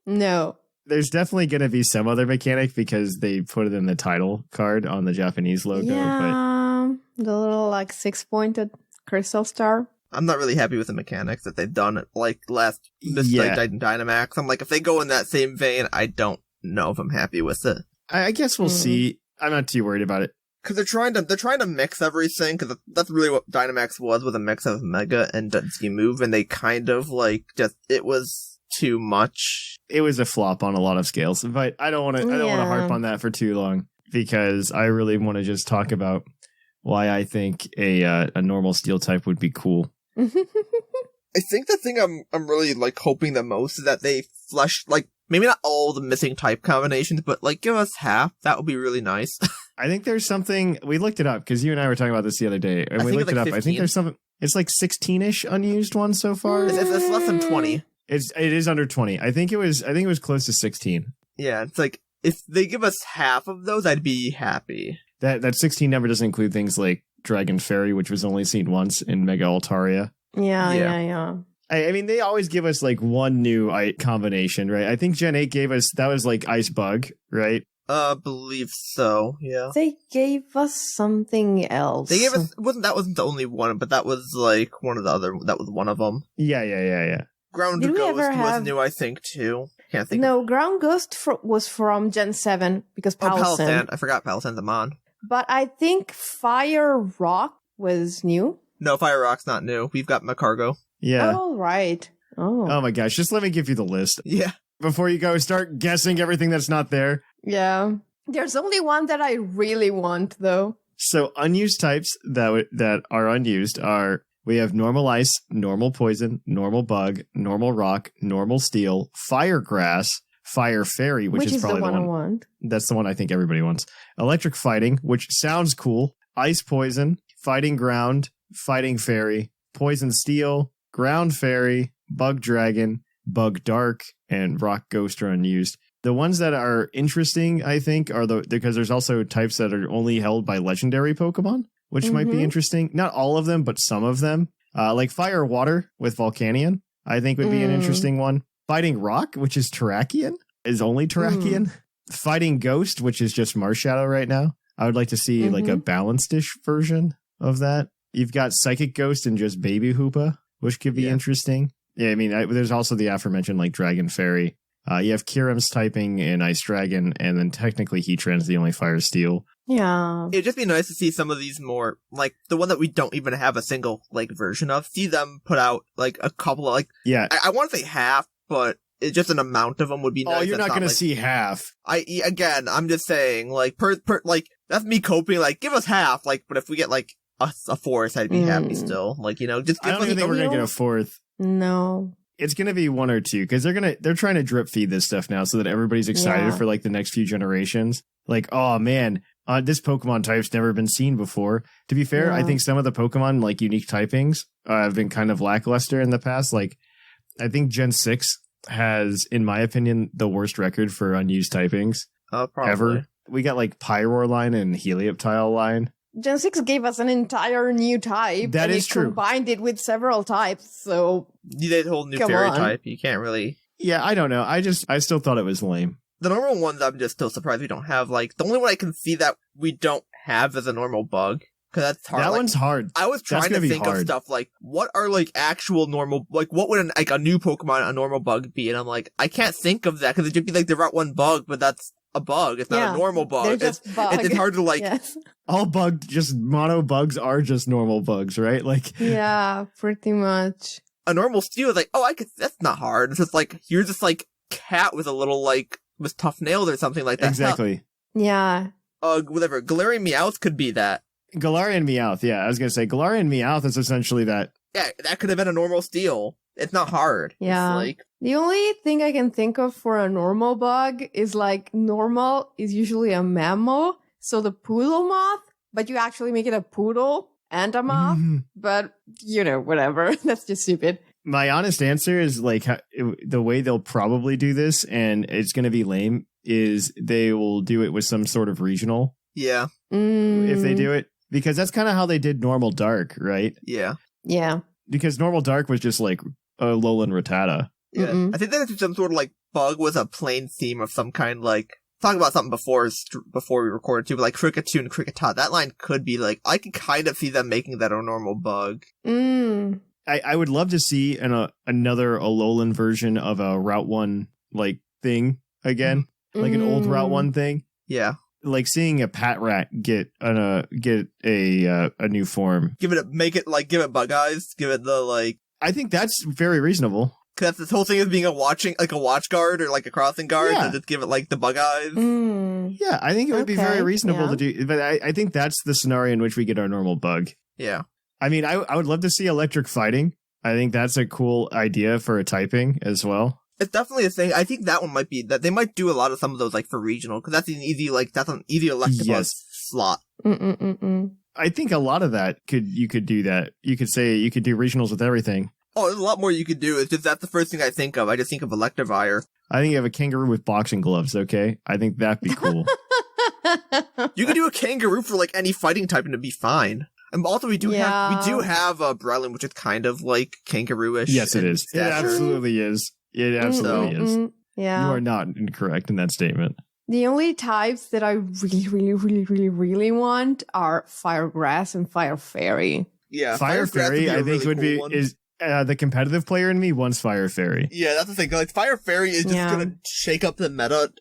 No. There's definitely going to be some other mechanic because they put it in the title card on the Japanese logo. Yeah, but... the little like 6-pointed crystal star. I'm not really happy with the mechanics that they've done like Dynamax. I'm like, if they go in that same vein, I don't know if I'm happy with it. I guess we'll see. I'm not too worried about it. Because they're trying to mix everything, because that's really what Dynamax was a mix of Mega and Z Move, and they kind of like it was too much. It was a flop on a lot of scales, but I don't want to harp on that for too long because I really want to just talk about why I think a normal steel type would be cool. I think the thing I'm really like hoping the most is that they flesh like maybe not all the missing type combinations, but like give us half. That would be really nice. I think there's something we looked it up because you and I were talking about this the other day, and we looked it up. 15. I think there's something. It's like 16ish unused ones so far. It's less than 20. It is under 20. I think it was close to 16. Yeah, it's like if they give us half of those, I'd be happy. That 16 number doesn't include things like Dragon Fairy, which was only seen once in Mega Altaria. Yeah. I mean, they always give us like one new combination, right? I think Gen 8 gave us, that was like Ice Bug, right? Believe so, yeah. They gave us something else. They gave us, that wasn't the only one, but that was like one of the other, that was one of them. Yeah. Ground Ghost was new, I think, too. Can't think. No, Ground Ghost was from Gen 7 because Palossand. I forgot Palossand's a mon. But I think Fire Rock was new. No, Fire Rock's not new. We've got Macargo. Yeah. Oh, right. Oh my gosh. Just let me give you the list. Yeah. Before you go start guessing everything that's not there. Yeah. There's only one that I really want, though. So unused types that are unused are, we have normal ice, normal poison, normal bug, normal rock, normal steel, fire grass, fire fairy, which is probably the one I want. That's the one I think everybody wants. Electric fighting, which sounds cool. Ice poison, fighting ground, fighting fairy, poison steel, ground fairy, bug dragon, bug dark, and rock ghost are unused. The ones that are interesting, I think, are because there's also types that are only held by legendary Pokemon, which might be interesting. Not all of them, but some of them. Like fire water with Volcanion, I think would be an interesting one. Fighting rock, which is Terrakion, is only Terrakion. Fighting ghost, which is just Marshadow right now. I would like to see like a balanced-ish version of that. You've got Psychic Ghost and just Baby Hoopa, which could be interesting. Yeah, I mean, there's also the aforementioned like Dragon Fairy. You have Kyurem's typing and Ice Dragon, and then technically Heatran's the only Fire Steel. Yeah. It'd just be nice to see some of these more, like, the one that we don't even have a single, like, version of. See them put out, like, a couple of, like... Yeah. I want to say half, but it's just an amount of them would be nice. Oh, you're not going to see half. Again, I'm just saying, like, like, that's me coping, like, give us half, like, but if we get, like, a fourth, I'd be happy still. Like, you know, just give I don't even think we're going to get a fourth. No. It's going to be one or two, because they're trying to drip feed this stuff now so that everybody's excited for, like, the next few generations. Like, oh, man, this Pokemon type's never been seen before. To be fair, I think some of the Pokemon, like, unique typings have been kind of lackluster in the past. Like, I think Gen 6 has, in my opinion, the worst record for unused typings ever. We got, like, Pyroar line and Helioptile line. Gen 6 gave us an entire new type. That is true. Combined it with several types, so... You did a whole new fairy type. You can't really... Yeah, I don't know. I still thought it was lame. The normal ones, I'm just still surprised we don't have, like... The only one I can see that we don't have is a normal bug. Because that's hard. That one's hard. I was trying to think of stuff like, what are like actual normal, like what would a new Pokemon, a normal bug be? And I'm like, I can't think of that because it would be like the Route 1 bug, but that's a bug. It's not a normal bug. They're just bug. It's hard to like. Yes. All mono bugs are just normal bugs, right? Like, yeah, pretty much. A normal steel is like, that's not hard. It's just like, you're just like cat with a little like, with tough nails or something like that. Exactly. Yeah. Whatever. Galarian Meowth could be that. Galarian Meowth, yeah. I was going to say, Galarian Meowth is essentially that. Yeah, that could have been a normal steel. It's not hard. Yeah. It's like, the only thing I can think of for a normal bug is like normal is usually a mammal, so the poodle moth, but you actually make it a poodle and a moth. But, whatever. That's just stupid. My honest answer is like the way they'll probably do this, and it's going to be lame, is they will do it with some sort of regional. Yeah. If they do it. Because that's kind of how they did Normal Dark, right? Yeah. Yeah. Because Normal Dark was just like Alolan Rattata. Yeah. I think that's some sort of like bug with a plain theme of some kind, like, talking about something before we recorded too, but like Kricketune and Kricketot, that line could be like, I could kind of see them making that a normal bug. I would love to see another Alolan version of a Route 1 like thing again, like an old Route 1 thing. Yeah. Like seeing a Patrat get a new form. Give it bug eyes. Give it the like. I think that's very reasonable. Cause that's this whole thing is being a watch guard or like a crossing guard. Yeah. And just give it like the bug eyes. Yeah, I think it would be very reasonable to do. But I think that's the scenario in which we get our normal bug. Yeah. I mean, I would love to see electric fighting. I think that's a cool idea for a typing as well. It's definitely a thing. I think that one might be that they might do a lot of some of those like for regional because that's an easy Electabuzz slot. I think a lot of that you could do that. You could say you could do regionals with everything. Oh, there's a lot more you could do. It's just that's the first thing I think of. I just think of Electivire. I think you have a kangaroo with boxing gloves. Okay, I think that'd be cool. You could do a kangaroo for like any fighting type and it'd be fine. And also we do have Breloom, which is kind of like kangaroo-ish. Yes, it is. Stature. It absolutely is. It absolutely is. Yeah. You are not incorrect in that statement. The only types that I really, really, really, really, really want are Fire Grass and Fire Fairy. Yeah, Fire Fairy, I think would be is the competitive player in me wants Fire Fairy. Yeah, that's the thing. Like Fire Fairy is just gonna shake up the meta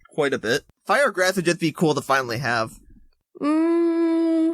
quite a bit. Fire Grass would just be cool to finally have.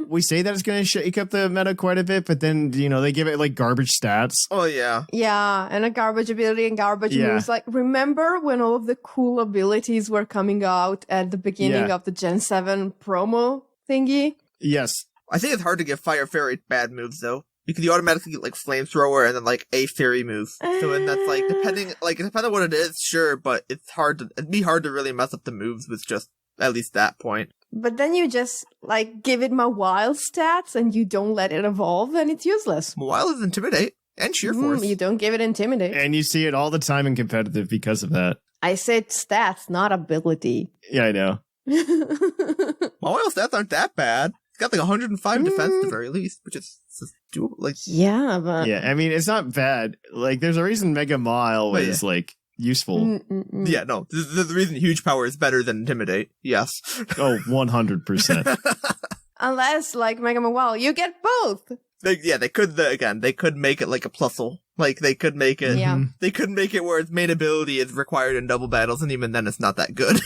We say that it's going to shake up the meta quite a bit, but then, they give it like garbage stats. Oh, yeah. Yeah, and a garbage ability and garbage moves. Like, remember when all of the cool abilities were coming out at the beginning of the Gen 7 promo thingy? Yes. I think it's hard to give Fire Fairy bad moves, though. Because you automatically get like Flamethrower and then like a fairy move. So and that's like depending on what it is, sure, but it'd be hard to really mess up the moves with just at least that point. But then you just, like, give it Mawile stats and you don't let it evolve and it's useless. Mawile is Intimidate and Sheer Force. You don't give it Intimidate. And you see it all the time in competitive because of that. I said stats, not ability. Yeah, I know. Mawile stats aren't that bad. It's got like 105 defense at the very least, which is doable. Like, yeah, but... Yeah, I mean, it's not bad. Like, there's a reason Mega Mile was, like... useful. Yeah, no. The reason Huge Power is better than Intimidate. Yes. Oh, 100%. Unless, like Mega Mawile, you get both. They could make it like a plusle. Like, they could make it, they could make it where its main ability is required in double battles, and even then it's not that good.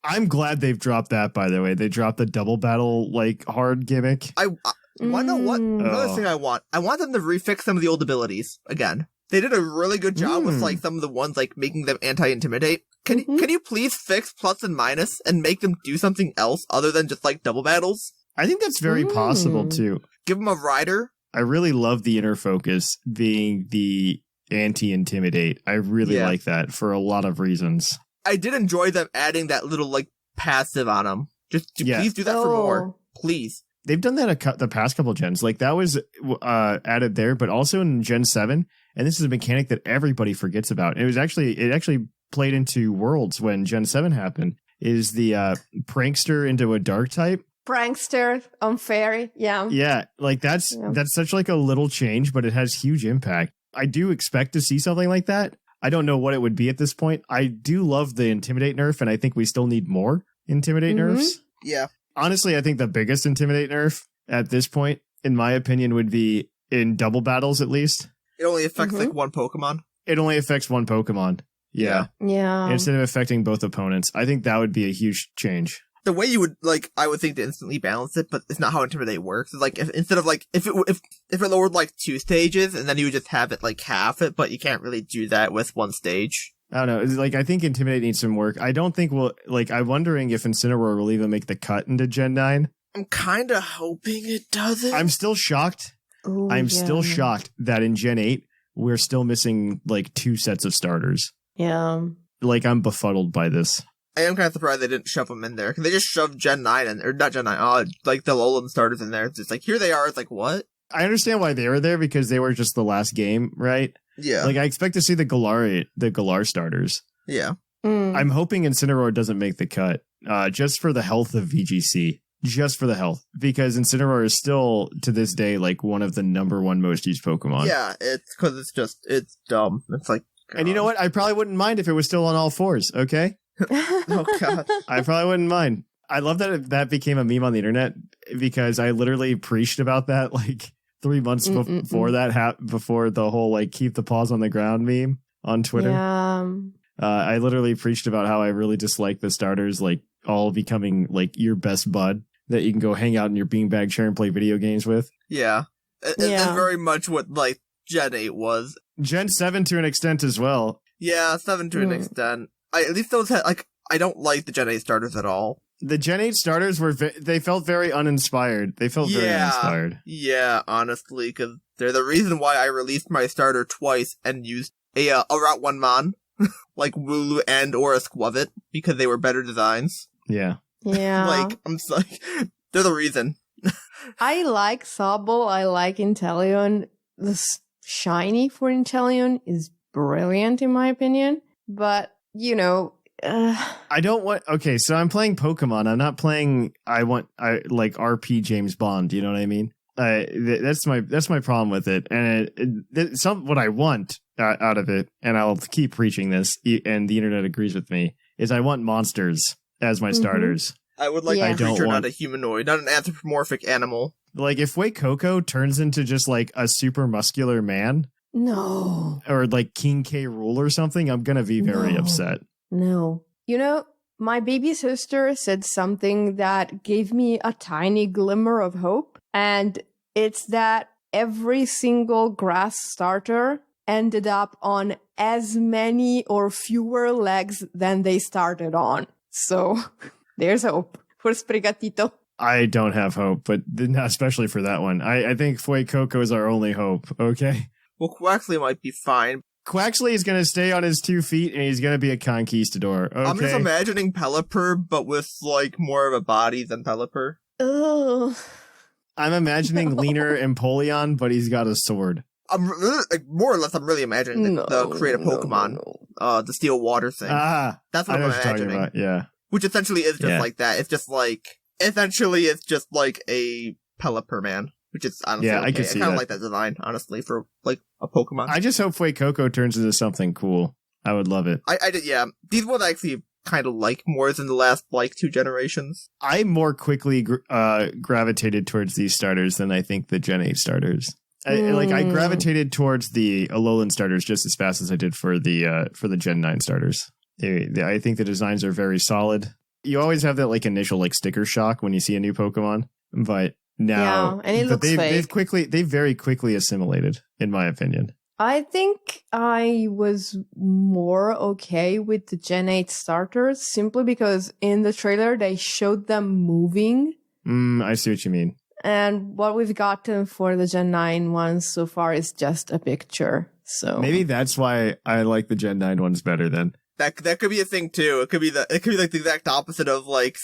I'm glad they've dropped that, by the way. They dropped the double battle, like, hard gimmick. I want to know what, another thing I want them to refix some of the old abilities again. They did a really good job with like some of the ones like making them anti-intimidate. Can you please fix plus and minus and make them do something else other than just like double battles? I think that's very possible too. Give them a rider. I really love the inner focus being the anti-intimidate. I really like that for a lot of reasons. I did enjoy them adding that little like passive on them. Just please do that for more. Please. They've done that the past couple gens. Like that was added there, but also in Gen 7. And this is a mechanic that everybody forgets about. It actually played into Worlds when Gen 7 happened. Is the prankster into a dark type? Prankster on fairy, yeah. Yeah, like that's such like a little change, but it has huge impact. I do expect to see something like that. I don't know what it would be at this point. I do love the Intimidate nerf, and I think we still need more Intimidate nerfs. Yeah. Honestly, I think the biggest Intimidate nerf at this point, in my opinion, would be in double battles at least. It only affects like one Pokemon. It only affects one Pokemon. Yeah. Instead of affecting both opponents. I think that would be a huge change. The way you would, like, I would think to instantly balance it, but it's not how Intimidate works. It's like, instead of, like, if it lowered, like, 2 stages, and then you would just have it, like, half it, but you can't really do that with 1 stage. I don't know. It's like, I think Intimidate needs some work. I don't think I'm wondering if Incineroar will even make the cut into Gen 9. I'm kind of hoping it doesn't. I'm still shocked. Still shocked that in Gen 8, we're still missing, like, 2 sets of starters. Yeah. Like, I'm befuddled by this. I am kind of surprised they didn't shove them in there, because they just shoved Gen 9 in, or not Gen 9, like the Alolan starters in there. It's just like, here they are. It's like, what? I understand why they were there, because they were just the last game, right? Yeah. Like, I expect to see the Galar starters. Yeah. I'm hoping Incineroar doesn't make the cut, just for the health of VGC. Just for the health. Because Incineroar is still, to this day, like, one of the #1 most used Pokemon. Yeah, it's because it's dumb. It's like, God. And you know what? I probably wouldn't mind if it was still on all 4s, okay? Oh, God. I probably wouldn't mind. I love that that became a meme on the internet, because I literally preached about that, like, 3 months before that before the whole, like, keep the paws on the ground meme on Twitter. Yeah. I literally preached about how I really dislike the starters, like, all becoming, like, your best bud that you can go hang out in your beanbag chair and play video games with. Yeah. It's very much what, like, Gen 8 was. Gen 7 to an extent as well. Yeah, 7 to an extent. At least those had, like, I don't like the Gen 8 starters at all. The Gen 8 starters they felt very uninspired. They felt very uninspired. Yeah, honestly, because they're the reason why I released my starter twice and used a Route 1 Mon, like Wooloo and or a Squavit, because they were better designs. Yeah. Yeah. Like, I'm sorry. They're the reason. I like Sobble. I like Inteleon. The shiny for Inteleon is brilliant, in my opinion. But, you know... I don't want... Okay, so I'm playing Pokemon. I'm not playing... I like RP James Bond. You know what I mean? That's my problem with it. And it's what I want out of it, and I'll keep preaching this, and the internet agrees with me, is I want monsters as my starters. I would like a creature, not a humanoid, not an anthropomorphic animal. Like, if Fuecoco turns into just, like, a super muscular man... No. Or, like, King K. Rool or something, I'm gonna be very upset. No. You know, my baby sister said something that gave me a tiny glimmer of hope, and it's that every single grass starter ended up on as many or fewer legs than they started on. So, there's hope for Sprigatito. I don't have hope, but not especially for that one. I think Fuecoco is our only hope, okay? Well, Quaxley might be fine. Quaxley is going to stay on his 2 feet, and he's going to be a conquistador, okay? I'm just imagining Pelipper, but with, like, more of a body than Pelipper. Ugh. I'm imagining leaner Empoleon, but he's got a sword. I'm really, like, more or less, I'm really imagining the create a Pokemon, the Steel Water thing. That's what I'm imagining. About, yeah. Which essentially is just like that. It's just like, essentially it's just like a Pelipper man. Which is honestly okay. I can see I kind of like that design, honestly, for, like, a Pokemon. I just hope Fuecoco turns into something cool. I would love it. I did, yeah. These ones I actually kind of like more than the last, like, 2 generations. I more quickly gravitated towards these starters than I think the Gen 8 starters. I gravitated towards the Alolan starters just as fast as I did for the Gen 9 starters. I think the designs are very solid. You always have that, like, initial, like, sticker shock when you see a new Pokemon, but... Now, and it looks fake. They've very quickly assimilated, in my opinion. I think I was more okay with the Gen 8 starters simply because in the trailer they showed them moving. I see what you mean. And what we've gotten for the Gen 9 ones so far is just a picture. So maybe that's why I like the Gen 9 ones better then. That could be a thing too. It could be like the exact opposite of, like,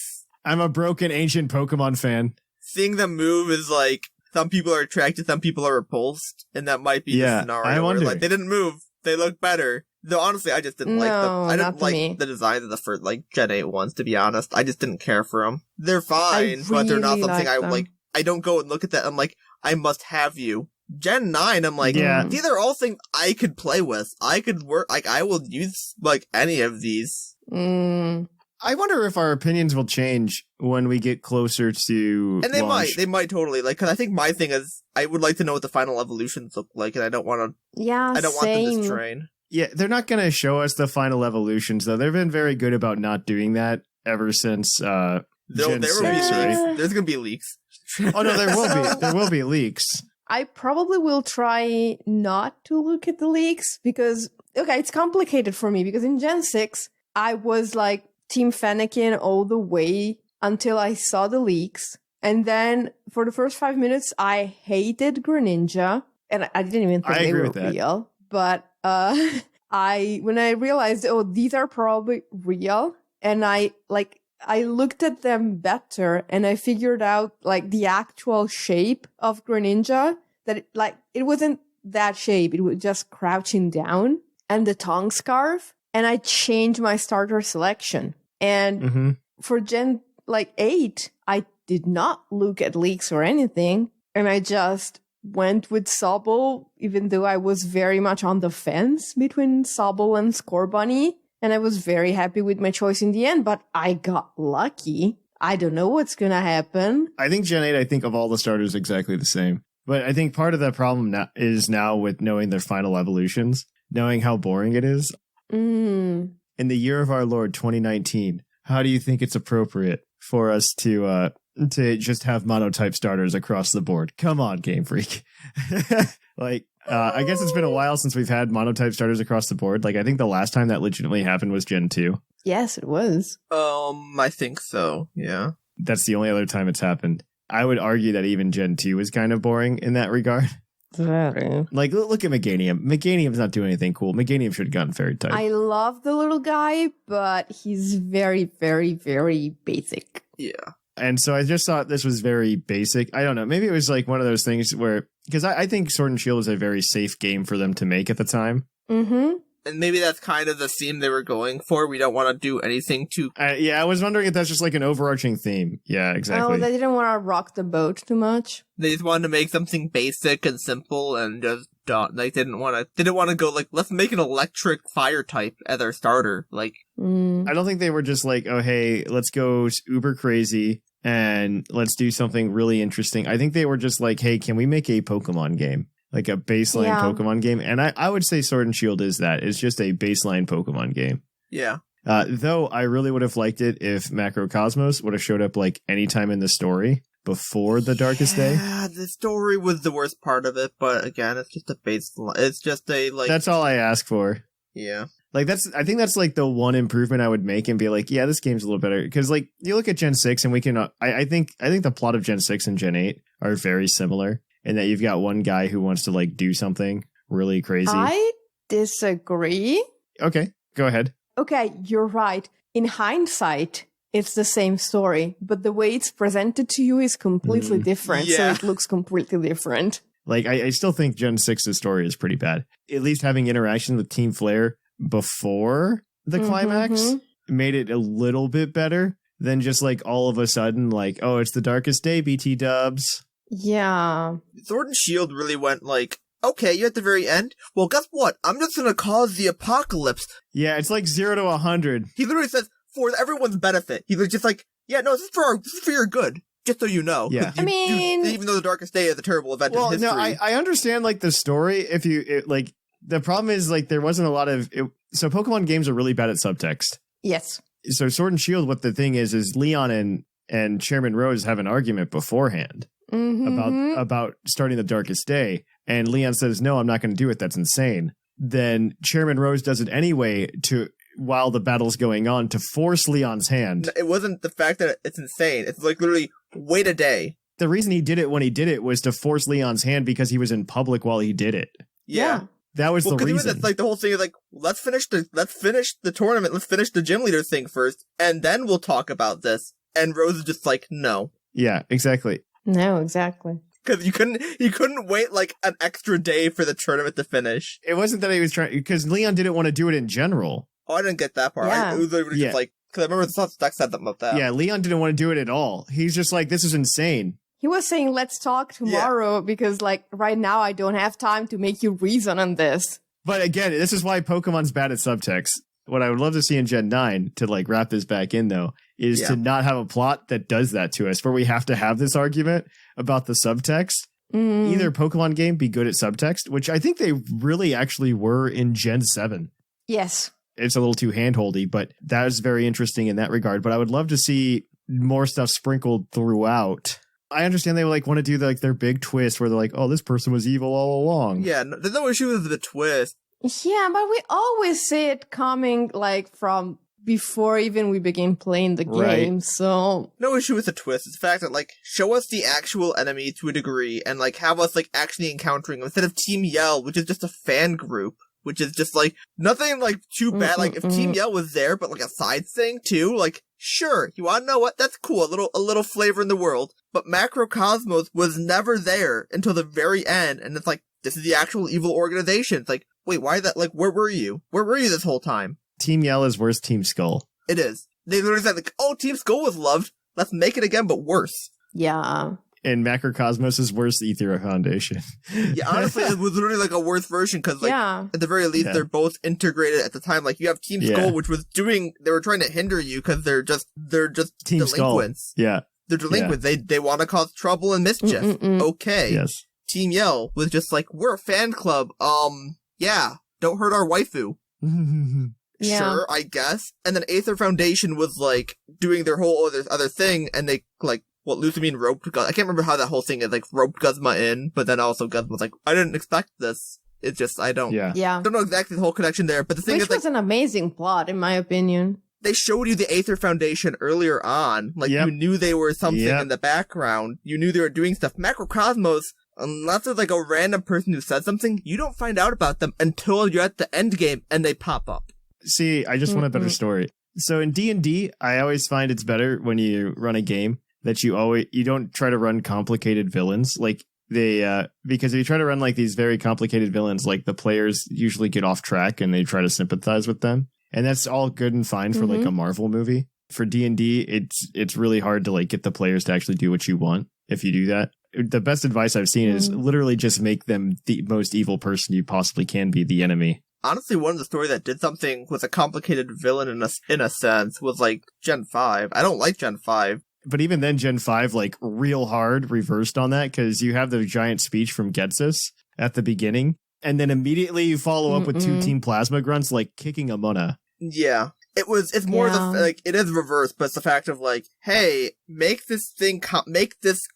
I'm a broken ancient Pokemon fan. Seeing them move is like, some people are attracted, some people are repulsed, and that might be the scenario I wonder. Where, like, they didn't move, they look better. Though honestly, I just didn't like them. I didn't like the design of the first, like, Gen 8 ones, to be honest. I just didn't care for them. They're fine, but they're not something I don't go and look at that, I'm like, I must have you. Gen 9, I'm like, these are all things I could play with. I could work, like, I will use, like, any of these. I wonder if our opinions will change when we get closer to And they launch. might totally, like, because I think my thing is, I would like to know what the final evolutions look like, and I don't want Yeah, them to strain. Yeah, they're not going to show us the final evolutions, though. They've been very good about not doing that ever since Gen 6, right? There's going to be leaks. Oh, no, there will be. There will be leaks. I probably will try not to look at the leaks because, okay, it's complicated for me because in Gen 6, I was like Team Fennekin all the way until I saw the leaks. And then for the first 5 minutes, I hated Greninja. And I didn't even think they were real. But when I realized, oh, these are probably real, and I looked at them better, and I figured out like the actual shape of Greninja, that it wasn't that shape, it was just crouching down, and the tongue scarf, and I changed my starter selection. And for Gen 8, I did not look at leaks or anything, and I just went with Sobble, even though I was very much on the fence between Sobble and Scorbunny, and I was very happy with my choice in the end, but I got lucky. I don't know what's gonna happen. I think Gen 8, of all the starters, exactly the same. But I think part of the problem now with knowing their final evolutions, knowing how boring it is. In the year of our Lord 2019, how do you think it's appropriate for us to just have monotype starters across the board? Come on, Game Freak. I guess it's been a while since we've had monotype starters across the board. Like, I think the last time that legitimately happened was Gen 2. Yes, it was. I think so, yeah. That's the only other time it's happened. I would argue that even Gen 2 was kind of boring in that regard. Very. Like, look at Meganium. Meganium's not doing anything cool. Meganium should have gotten fairy type. I love the little guy, but he's very, very, very basic. Yeah. And so I just thought this was very basic. I don't know. Maybe it was like one of those things where, because I think Sword and Shield was a very safe game for them to make at the time. Mm-hmm. And maybe that's kind of the theme they were going for. We don't want to do anything too... I was wondering if that's just like an overarching theme. Yeah, exactly. Oh, they didn't want to rock the boat too much. They just wanted to make something basic and simple and just they didn't want to go like, let's make an electric fire type as our starter. Like, I don't think they were just like, oh, hey, let's go uber crazy and let's do something really interesting. I think they were just like, hey, can we make a Pokemon game? Like a baseline Pokemon game. And I would say Sword and Shield is that. It's just a baseline Pokemon game. Yeah. Though I really would have liked it if Macrocosmos would have showed up like anytime in the story before the Darkest Day. Yeah, the story was the worst part of it, but again, it's just a baseline. It's just a like. That's all I ask for. Yeah. Like I think that's like the one improvement I would make and be like, yeah, this game's a little better. Because like you look at Gen 6 and we can, I think the plot of Gen 6 and Gen 8 are very similar. And that you've got one guy who wants to like do something really crazy. I disagree. Okay, go ahead. Okay, you're right. In hindsight, it's the same story, but the way it's presented to you is completely different. Yeah. So it looks completely different. Like, I still think Gen 6's story is pretty bad. At least having interaction with Team Flare before the climax made it a little bit better than just like all of a sudden like, oh, it's the Darkest Day, BT dubs. Yeah. Sword and Shield really went like, okay, you're at the very end? Well, guess what? I'm just gonna cause the apocalypse. Yeah, it's like 0 to 100. He literally says, for everyone's benefit. He was just like, yeah, no, this is for your good. Just so you know. Yeah. Even though the Darkest Day is a terrible event in history. No, I understand like the story. Like, the problem is like there wasn't a lot of it. So Pokemon games are really bad at subtext. Yes. So Sword and Shield, what the thing is Leon and Chairman Rose have an argument beforehand. About starting the Darkest Day, and Leon says, no, I'm not going to do it, that's insane. Then Chairman Rose does it anyway while the battle's going on to force Leon's hand. It wasn't the fact that it's insane, it's like literally wait a day. The reason he did it when he did it was to force Leon's hand because he was in public while he did it. Yeah. That was the reason. It's like the whole thing is like, let's finish the tournament, let's finish the gym leader thing first, and then we'll talk about this. And Rose is just like, no. Yeah, exactly. No, exactly. Because you couldn't wait like an extra day for the tournament to finish. It wasn't that he was trying, because Leon didn't want to do it in general. Oh, I didn't get that part. Yeah. It was literally just like, because I remember the Stack said something about that. Yeah, Leon didn't want to do it at all. He's just like, this is insane. He was saying, let's talk tomorrow because like right now I don't have time to make you reason on this. But again, this is why Pokemon's bad at subtext. What I would love to see in Gen 9, to like wrap this back in though, is to not have a plot that does that to us, where we have to have this argument about the subtext. Either Pokemon game be good at subtext, which I think they really actually were in Gen 7. Yes. It's a little too handholdy, but that is very interesting in that regard. But I would love to see more stuff sprinkled throughout. I understand they like want to do their big twist where they're like, oh, this person was evil all along. Yeah, there's no issue with the twist. Yeah, but we always see it coming like from before even we begin playing the game, so... No issue with the twist. It's the fact that, like, show us the actual enemy to a degree and, like, have us, like, actually encountering them instead of Team Yell, which is just a fan group, which is just, like, nothing, like, too bad. Like, if Team Yell was there, but, like, a side thing, too, like, sure, you wanna know what? That's cool. A little flavor in the world. But Macrocosmos was never there until the very end, and it's like, this is the actual evil organization. It's like, wait, why that? Like, where were you? Where were you this whole time? Team Yell is worse Team Skull. It is. They literally said, like, oh, Team Skull was loved. Let's make it again, but worse. Yeah. And Macrocosmos is worse Aethera Foundation. Yeah, honestly, it was literally like a worse version because, like, at the very least, they're both integrated at the time. Like, you have Team Skull, which was they were trying to hinder you because they're just Team delinquents. Skull. Yeah. They're delinquents. Yeah. They want to cause trouble and mischief. Okay. Yes. Team Yell was just like, we're a fan club. Yeah, don't hurt our waifu. Sure, I guess. And then Aether Foundation was, like, doing their whole other thing, and they, like, Lusamine roped Guzma. I can't remember how that whole thing is, like, roped Guzma in, but then also Guzma was like, I didn't expect this. It's just, I don't know exactly the whole connection there, but the thing is, was an amazing plot, in my opinion. They showed you the Aether Foundation earlier on. Like, you knew they were something in the background. You knew they were doing stuff. Macrocosmos, unless there's, like, a random person who said something, you don't find out about them until you're at the end game and they pop up. See, I just want a better story. So in D&D, I always find it's better when you run a game that you don't try to run complicated villains. Like, because if you try to run, like, these very complicated villains, like, the players usually get off track and they try to sympathize with them. And that's all good and fine for, like, a Marvel movie. For D&D, it's really hard to, like, get the players to actually do what you want if you do that. The best advice I've seen is literally just make them the most evil person you possibly can be, the enemy. Honestly, one of the stories that did something with a complicated villain in a sense was, like, Gen 5. I don't like Gen 5. But even then, Gen 5, like, real hard reversed on that, because you have the giant speech from Getsus at the beginning, and then immediately you follow up with 2 Team Plasma Grunts, like, kicking a Mona. Yeah. It's more like, it is reversed, but it's the fact of, like, hey, make this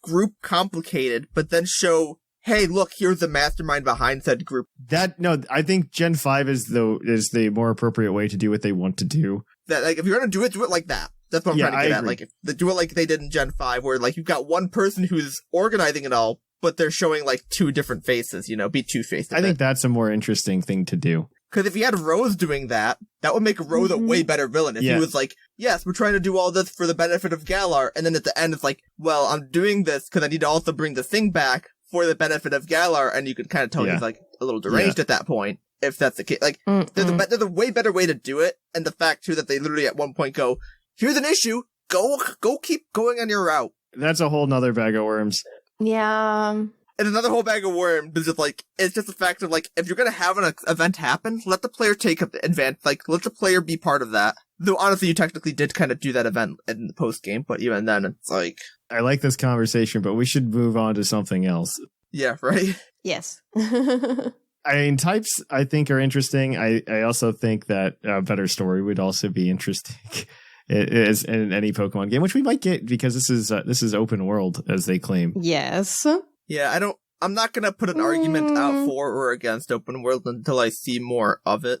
group complicated, but then show, hey, look, here's the mastermind behind said group. I think Gen 5 is the more appropriate way to do what they want to do. That, like, if you're gonna do it like that. That's what I'm trying to get at. Like, if they do it like they did in Gen 5, where, like, you've got one person who's organizing it all, but they're showing, like, 2 different faces, be two-faced. I think that's a more interesting thing to do. Because if you had Rose doing that, that would make Rose a way better villain. If he was like, yes, we're trying to do all this for the benefit of Galar, and then at the end it's like, well, I'm doing this because I need to also bring the thing back for the benefit of Galar, and you can kind of tell he's, like, a little deranged at that point, if that's the case. Like, there's a way better way to do it, and the fact, too, that they literally at one point go, here's an issue, go keep going on your route. That's a whole nother bag of worms. Yeah. And another whole bag of worms is just, like, it's just the fact of, like, if you're gonna have an event happen, let the player take advantage, like, let the player be part of that. Though, honestly, you technically did kind of do that event in the post-game, but even then, it's like... I like this conversation, but we should move on to something else. Yeah, right? Yes. I mean, types, I think, are interesting. I also think that a better story would also be interesting. It is in any Pokemon game, which we might get because this is open world, as they claim. Yes. Yeah, I'm not gonna put an argument out for or against open world until I see more of it.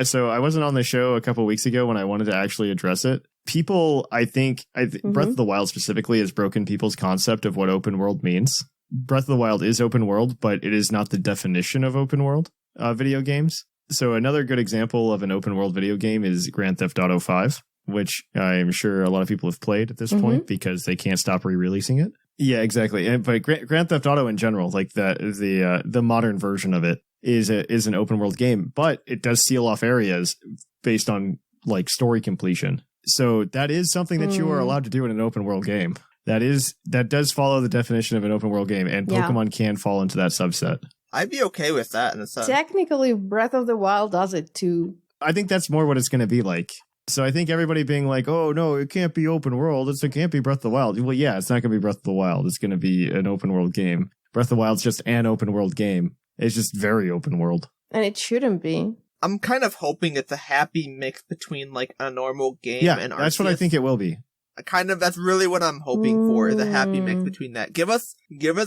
So I wasn't on the show a couple weeks ago when I wanted to actually address it. People, I think Breath of the Wild specifically has broken people's concept of what open world means. Breath of the Wild is open world, but it is not the definition of open world video games. So another good example of an open world video game is Grand Theft Auto 5, which I'm sure a lot of people have played at this point because they can't stop re-releasing it. Yeah, exactly. But Grand Theft Auto in general, like the modern version of it, is an open world game, but it does seal off areas based on, like, story completion. So that is something that you are allowed to do in an open world game. That does follow the definition of an open world game, and Pokemon can fall into that subset. I'd be okay with that in a sense. Technically, Breath of the Wild does it too. I think that's more what it's going to be like. So I think everybody being like, oh, no, it can't be open world. It can't be Breath of the Wild. Well, yeah, it's not going to be Breath of the Wild. It's going to be an open world game. Breath of the Wild's just an open world game. It's just very open world. And it shouldn't be. I'm kind of hoping it's a happy mix between like a normal game and Arceus. That's what I think it will be. That's really what I'm hoping for, is a happy mix between that. Give us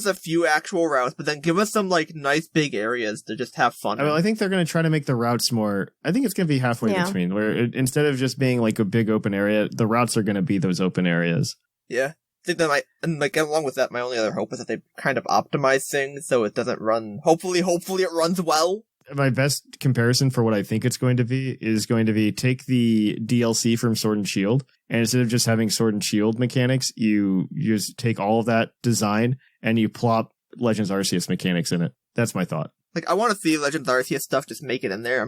a few actual routes, but then give us some like nice big areas to just have fun. I think they're going to try to make the routes more. I think it's going to be halfway between, where instead of just being like a big open area, the routes are going to be those open areas. Yeah. I think that and like along with that, my only other hope is that they kind of optimize things so it doesn't run. Hopefully it runs well. My best comparison for what I think it's going to be is going to be take the DLC from Sword and Shield, and instead of just having Sword and Shield mechanics, you just take all of that design and you plop Legends Arceus mechanics in it. That's my thought. Like, I want to see Legends Arceus stuff, just make it in there.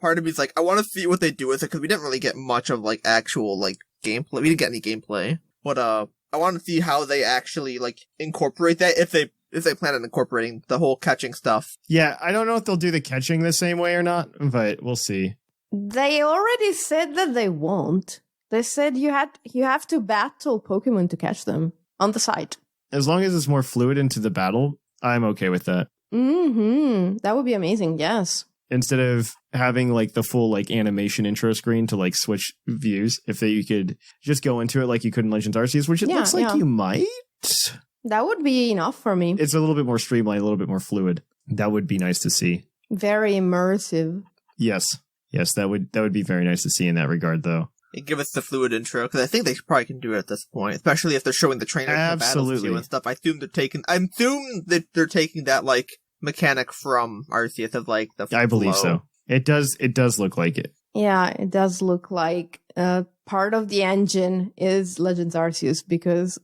Part of me is like, I want to see what they do with it, because we didn't really get much of like actual like gameplay. We didn't get any gameplay, but I want to see how they actually like incorporate that, if they plan on incorporating the whole catching stuff. Yeah, I don't know if they'll do the catching the same way or not, but we'll see. They already said that they won't. They said you have to battle Pokemon to catch them on the site. As long as it's more fluid into the battle, I'm okay with that. That would be amazing, yes. Instead of having like the full like animation intro screen to like switch views, if you could just go into it like you could in Legends Arceus, which it looks like you might. That would be enough for me. It's a little bit more streamlined, a little bit more fluid. That would be nice to see. Very immersive. Yes, that would be very nice to see in that regard, though. Give us the fluid intro, because I think they probably can do it at this point, especially if they're showing the trainers in the battles too and stuff. I assume that they're taking that like mechanic from Arceus of like the flow. I believe so. It does look like it. Yeah, it does look like part of the engine is Legends Arceus, because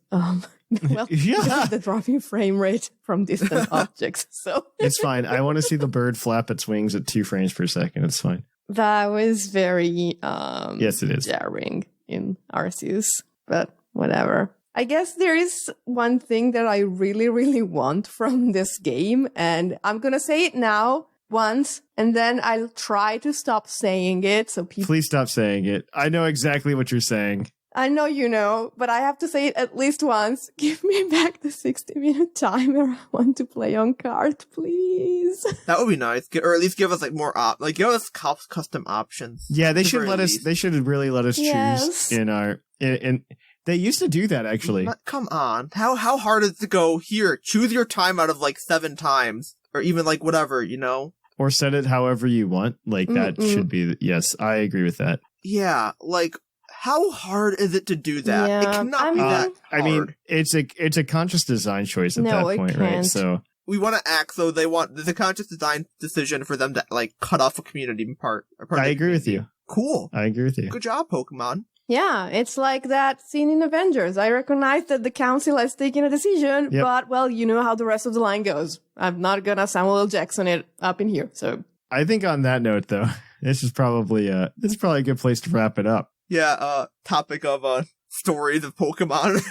because of the dropping frame rate from distant objects. So it's fine. I want to see the bird flap its wings at 2 frames per second. It's fine. That was very yes, it is jarring in Arceus, but whatever. I guess there is one thing that I really, really want from this game, and I'm gonna say it now once, and then I'll try to stop saying it. So please stop saying it. I know exactly what you're saying. I know you know, but I have to say it at least once. Give me back the 60-minute timer. I want to play on cart, please. That would be nice, or at least give us like more give us custom options. Yeah, they should let us. They should really let us choose in our. They used to do that actually. Come on, how hard is it to go here? Choose your time out of like 7 times, or even like whatever, you know. Or set it however you want. Like that should be. Yes, I agree with that. Yeah, like. How hard is it to do that? Yeah, it cannot be that hard. I mean, it's a conscious design choice at that point, right? So we want to act so there's a conscious design decision for them to like cut off a community part. I agree with you. Cool. I agree with you. Good job, Pokemon. Yeah, it's like that scene in Avengers. I recognize that the council has taken a decision, but well, you know how the rest of the line goes. I'm not gonna Samuel L. Jackson it up in here. So I think on that note, though, this is probably a good place to wrap it up. Yeah, topic of stories of Pokemon.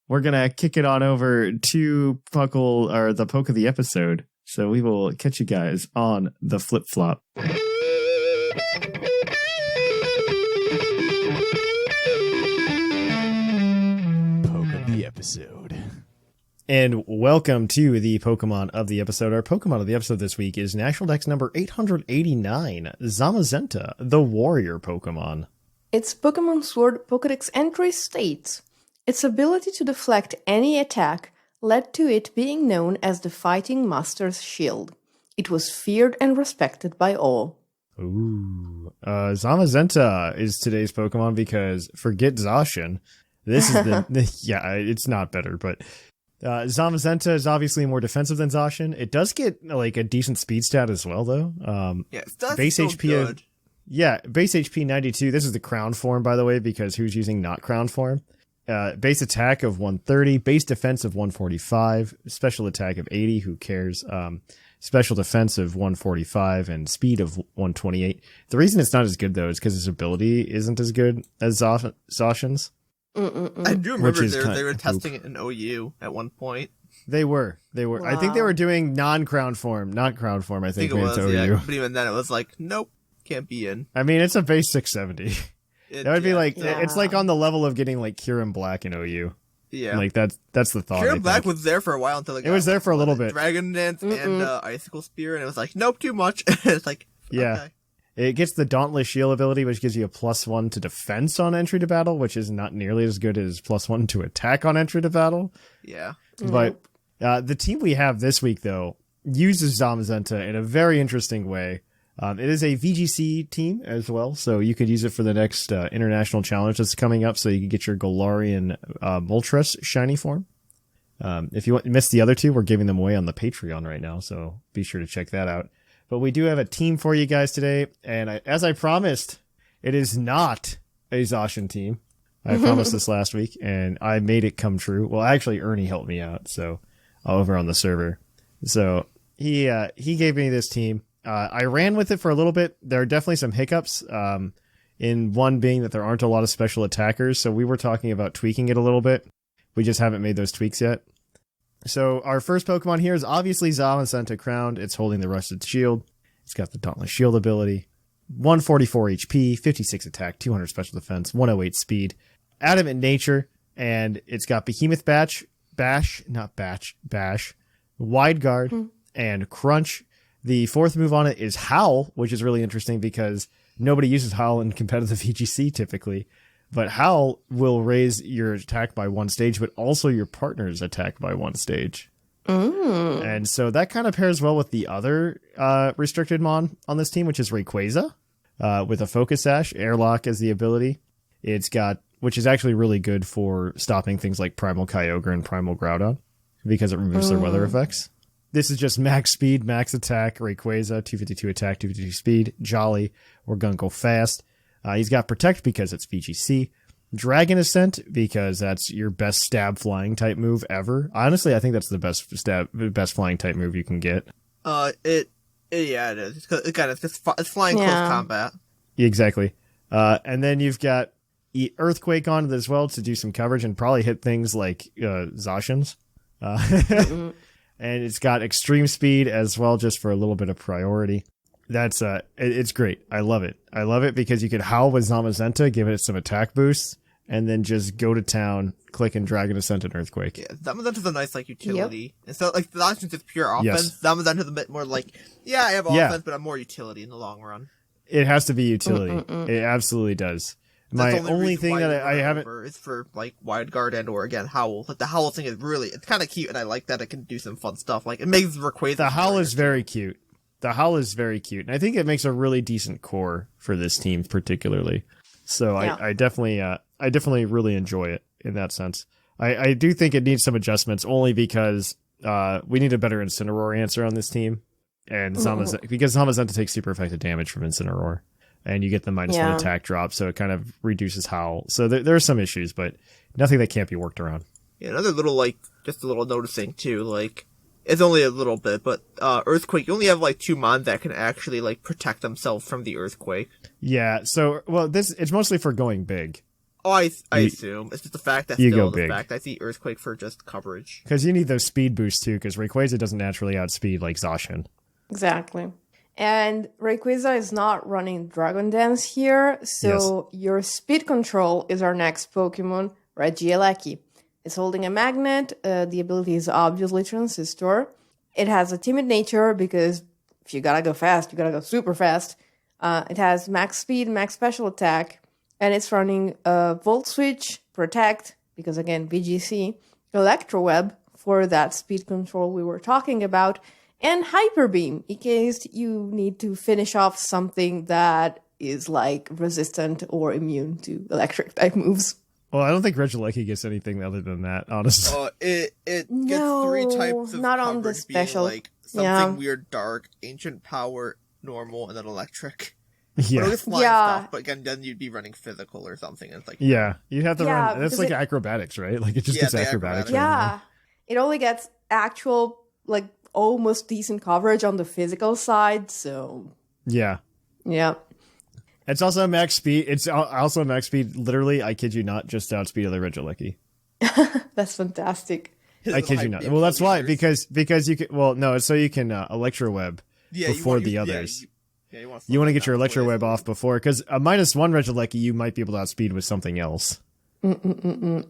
We're gonna kick it on over to Puckle, or the Poke of the episode. So we will catch you guys on the flip flop. Poke of the episode. And welcome to the Pokemon of the episode. Our Pokemon of the episode this week is National Dex number 889, Zamazenta, the warrior Pokemon. Its Pokemon Sword Pokedex entry states, its ability to deflect any attack led to it being known as the Fighting Master's Shield. It was feared and respected by all. Ooh. Zamazenta is today's Pokemon because forget Zacian. This is yeah, it's not better, but Zamazenta is obviously more defensive than Zacian. It does get like a decent speed stat as well, though. Base HP base HP 92. This is the crown form, by the way, because who's using not crown form? Base attack of 130, base defense of 145, special attack of 80. Who cares? Special defense of 145 and speed of 128. The reason it's not as good though is because his ability isn't as good as Zacian's. I do remember they were testing it in OU at one point. They were. Wow. I think they were doing not crown form. I think it was. Yeah, but even then, it was like, nope. Can't be in. I mean, it's a base 670. That would be like, it's like on the level of getting like Kieran Black in OU. Yeah. Like that's the thought. Kieran Black was there for a while until it was there for a little bit. Dragon Dance and Icicle Spear, and it was like, nope, too much. It's like, okay. It gets the Dauntless Shield ability, which gives you a +1 to defense on entry to battle, which is not nearly as good as +1 to attack on entry to battle. Yeah. But the team we have this week, though, uses Zamazenta in a very interesting way. It is a VGC team as well, so you could use it for the next international challenge that's coming up, so you can get your Golarion Moltres shiny form. If you missed the other two, we're giving them away on the Patreon right now, so be sure to check that out. But we do have a team for you guys today, and as I promised, it is not a Zacian team. I promised this last week, and I made it come true. Well, actually, Ernie helped me out, so over on the server. So he gave me this team. I ran with it for a little bit. There are definitely some hiccups, in one being that there aren't a lot of special attackers, so we were talking about tweaking it a little bit. We just haven't made those tweaks yet. So our first Pokemon here is obviously Zamazenta Crowned. It's holding the Rusted Shield. It's got the Dauntless Shield ability. 144 HP, 56 attack, 200 special defense, 108 speed. Adamant Nature, and it's got Behemoth Bash, Wide Guard, and Crunch. The fourth move on it is Howl, which is really interesting because nobody uses Howl in competitive VGC typically. But Howl will raise your attack by 1 stage, but also your partner's attack by 1 stage. And so that kind of pairs well with the other restricted mon on this team, which is Rayquaza, with a Focus Sash. Airlock as the ability. It's got, which is actually really good for stopping things like Primal Kyogre and Primal Groudon, because it removes their weather effects. This is just max speed, max attack, Rayquaza, 252 attack, 252 speed, Jolly, we're gonna go fast. He's got Protect because it's VGC. Dragon Ascent because that's your best stab flying type move ever. Honestly, I think that's the best flying type move you can get. It is. It's flying close combat. Exactly. And then you've got Earthquake on it as well to do some coverage and probably hit things like Zacians. And it's got Extreme Speed as well, just for a little bit of priority. That's it's great. I love it. I love it because you could Howl with Zamazenta, give it some attack boosts, and then just go to town, click and Dragon Ascent and Earthquake. Yeah, Zamazenta's a nice utility. And so the options is pure offense. Zamazenta's a bit more I have offense, but I'm more utility in the long run. It has to be utility. It absolutely does. My only thing that I haven't is for Wide Guard and or again Howl. The Howl thing is it's kind of cute, and I like that it can do some fun stuff. It makes Rayquaza. The Howl is very cute. The Howl is very cute, and I think it makes a really decent core for this team particularly. So I definitely really enjoy it in that sense. I do think it needs some adjustments only because we need a better Incineroar answer on this team, and because Zamazenta takes super effective damage from Incineroar, and you get the -1 attack drop, so it kind of reduces Howl. So there are some issues, but nothing that can't be worked around. Yeah, another little just a little noticing too, it's only a little bit, but Earthquake, you only have 2 mon that can actually protect themselves from the Earthquake. Yeah, so it's mostly for going big. Oh, I assume it's just the fact that I see Earthquake for just coverage. Because you need those speed boosts too, because Rayquaza doesn't naturally outspeed like Zacian. Exactly. And Rayquaza is not running Dragon Dance here, so your speed control is our next Pokemon, Regieleki. It's holding a magnet. The ability is obviously Transistor. It has a timid nature because if you gotta go fast, you gotta go super fast. It has max speed, max special attack, and it's running Volt Switch, Protect, because again, VGC, Electro Web for that speed control we were talking about, and Hyper Beam in case you need to finish off something that is resistant or immune to electric type moves. Well, I don't think Regieleki gets anything other than that, honestly. It gets 3 types of not on the coverage, special. being something weird, dark, ancient power, normal, and then electric. Yeah. But it's flying stuff, but again, then you'd be running physical or something. And it's you'd have to run. That's acrobatics, right? It just gets acrobatics. Yeah, it only gets actual almost decent coverage on the physical side. So yeah. It's also max speed. It's also max speed. Literally, I kid you not, just to outspeed other Regieleki. That's fantastic. I kid you not. Well, that's why because you can. Well, no, it's so you can Electro Web before the others. Yeah, you want to get your Electro Web off before, because a -1 Regieleki you might be able to outspeed with something else. And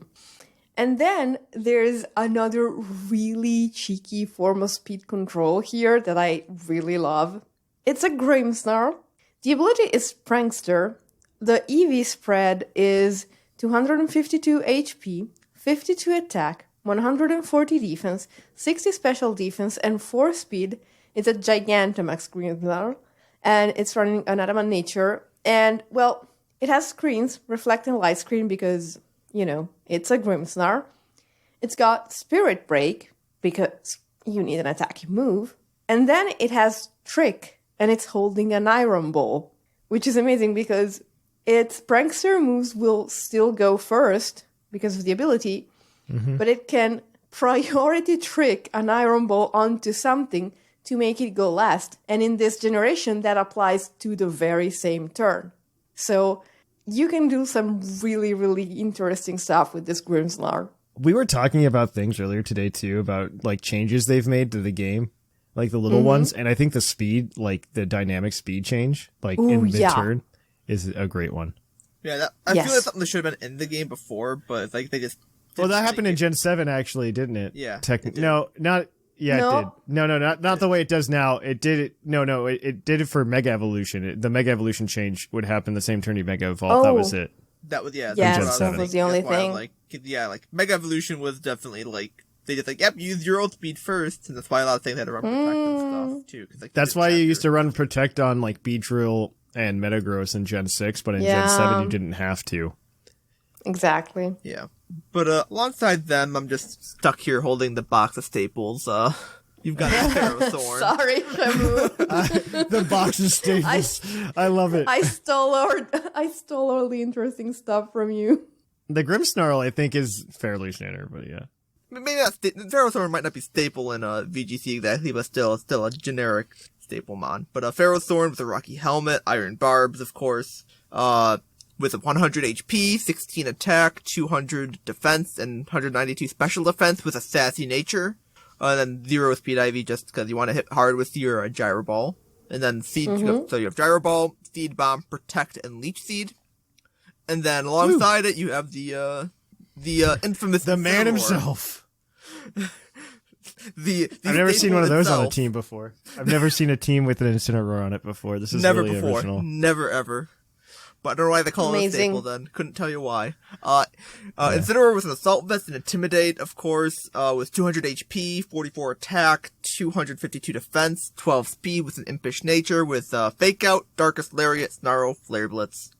then there's another really cheeky form of speed control here that I really love. It's a Grimmsnarl. The ability is Prankster. The EV spread is 252 HP, 52 attack, 140 defense, 60 special defense, and 4 speed. It's a Gigantamax Grimmsnarl, and it's running an Adamant Nature. And, well, it has screens, reflecting light screen because, it's a Grimmsnarl. It's got Spirit Break, because you need an attack move. And then it has Trick, and it's holding an Iron Ball, which is amazing because its Prankster moves will still go first because of the ability, but it can priority trick an Iron Ball onto something to make it go last. And in this generation, that applies to the very same turn. So you can do some really, really interesting stuff with this Grimmsnarl. We were talking about things earlier today, too, about changes they've made to the game, like the little ones. And I think the speed, the dynamic speed change, in mid-turn, is a great one. Yeah, I feel like something that should have been in the game before, but they just... Well, that happened in Gen 7, actually, didn't it? Yeah. No, not... Yeah, no. It did. No, not the way it does now. It did it. No, it did it for Mega Evolution. The Mega Evolution change would happen the same turn you Mega Evolve. That was it. That was, that was the only thing. Mega Evolution was definitely, they just use your old speed first, and that's why a lot of things had to run Protect and stuff, too. That's why you used to run Protect on, Beedrill and Metagross in Gen 6, but in Gen 7 you didn't have to. Exactly. Yeah. But alongside them, I'm just stuck here holding the box of staples. You've got a Ferrothorn. Sorry, Shamu. The box of staples. I love it. I stole all the interesting stuff from you. The Grimmsnarl, I think, is fairly standard, but yeah. Maybe Ferrothorn might not be staple in VGC exactly, but still a generic staple mon. But Ferrothorn with a Rocky Helmet, Iron Barbs, of course. With 100 HP, 16 attack, 200 defense, and 192 special defense with a sassy nature. And then 0 speed IV just because you want to hit hard with your Gyro Ball. And then Seed, so you have Gyro Ball, Seed Bomb, Protect, and Leech Seed. And then alongside it, you have the infamous the man himself. I've never seen one of those on a team before. I've never seen a team with an Incineroar on it before. This is really original. Never ever. But I don't know why they call it a staple then. Couldn't tell you why. Incineroar was an Assault Vest and Intimidate, of course, with 200 HP, 44 attack, 252 defense, 12 speed with an Impish Nature, with Fake Out, Darkest Lariat, Snarl, Flare Blitz.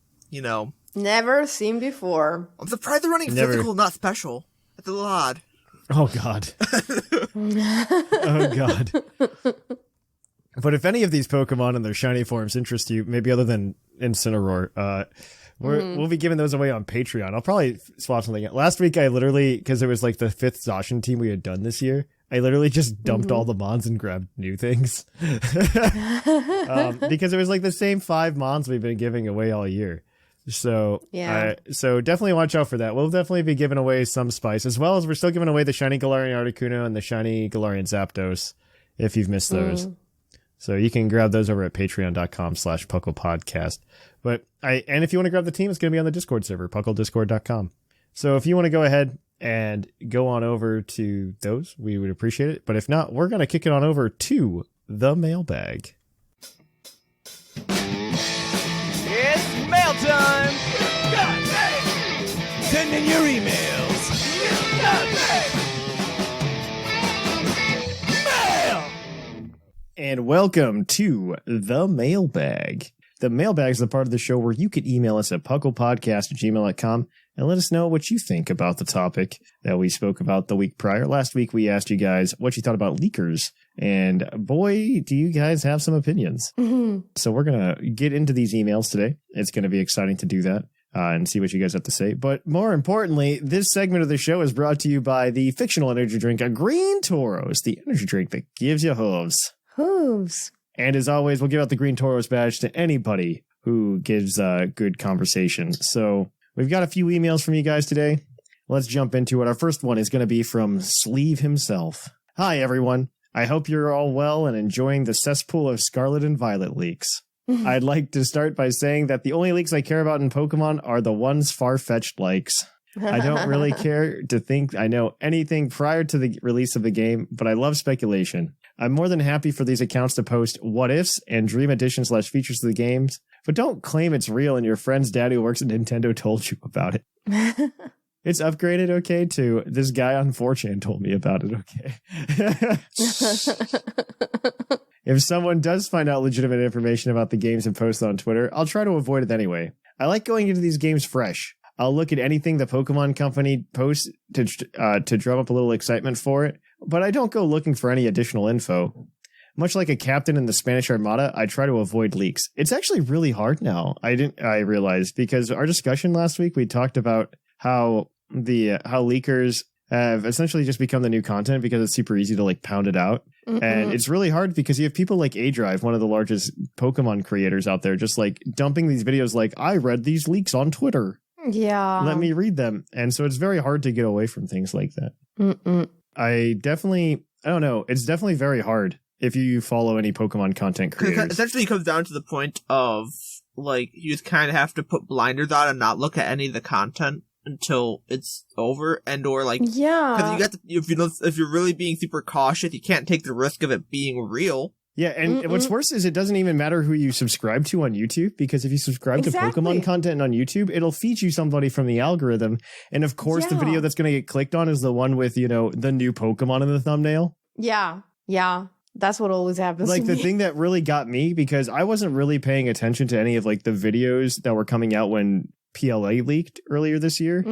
Never seen before. I'm surprised they're running physical, not special. That's a little odd. Oh, God. Oh, God. But if any of these Pokemon and their shiny forms interest you, maybe other than Incineroar, we'll be giving those away on Patreon. I'll probably swap something out. Last week, I literally, because it was the 5th Zacian team we had done this year, I literally just dumped all the Mons and grabbed new things. Because it was the same 5 Mons we've been giving away all year. So, so definitely watch out for that. We'll definitely be giving away some Spice, as well as we're still giving away the shiny Galarian Articuno and the shiny Galarian Zapdos, if you've missed those. So you can grab those over at patreon.com/PUCL podcast. And if you want to grab the team, it's going to be on the Discord server, pucklediscord.com. So if you want to go ahead and go on over to those, we would appreciate it. But if not, we're going to kick it on over to the mailbag. It's mail time! Send in your emails! And welcome to the mailbag. The mailbag is the part of the show where you can email us at pucklepodcast@gmail.com and let us know what you think about the topic that we spoke about the week prior. Last week, we asked you guys what you thought about leakers. And boy, do you guys have some opinions. So we're going to get into these emails today. It's going to be exciting to do that. And see what you guys have to say. But more importantly, this segment of the show is brought to you by the fictional energy drink, a Green Tauros, the energy drink that gives you hooves. Hooves. And as always, we'll give out the Green Tauros badge to anybody who gives good conversation. So we've got a few emails from you guys today. Let's jump into it. Our first one is going to be from Sleeve himself. Hi, everyone. I hope you're all well and enjoying the cesspool of Scarlet and Violet leaks. I'd like to start by saying that the only leaks I care about in Pokemon are the ones far-fetched likes. I don't really care to think I know anything prior to the release of the game, but I love speculation. I'm more than happy for these accounts to post what-ifs and dream edition/features of the games, but don't claim it's real and your friend's dad who works at Nintendo told you about it. It's upgraded, okay, to this guy on 4chan told me about it, okay. If someone does find out legitimate information about the games and post it on Twitter, I'll try to avoid it anyway. I like going into these games fresh. I'll look at anything the Pokemon Company posts to drum up a little excitement for it, but I don't go looking for any additional info. Much like a captain in the Spanish Armada, I try to avoid leaks. It's actually really hard now. I realized, because our discussion last week, we talked about how leakers have essentially just become the new content because it's super easy to like pound it out. And it's really hard because you have people like A-Drive, one of the largest Pokemon creators out there, just like dumping these videos like, I read these leaks on Twitter. Yeah. Let me read them. And so it's very hard to get away from things like that. I don't know. It's definitely very hard if you follow any Pokemon content creators. Essentially, it comes down to the point of, like, you just kind of have to put blinders on and not look at any of the content until it's over, and or like, because if you're really being super cautious, you can't take the risk of it being real. Yeah, and what's worse is it doesn't even matter who you subscribe to on YouTube, because if you subscribe to Pokemon content on YouTube, it'll feed you somebody from the algorithm, and of course the video that's going to get clicked on is the one with, you know, the new Pokemon in the thumbnail. Yeah, that's what always happens. Like, the thing that really got me, because I wasn't really paying attention to any of like the videos that were coming out when PLA leaked earlier this year.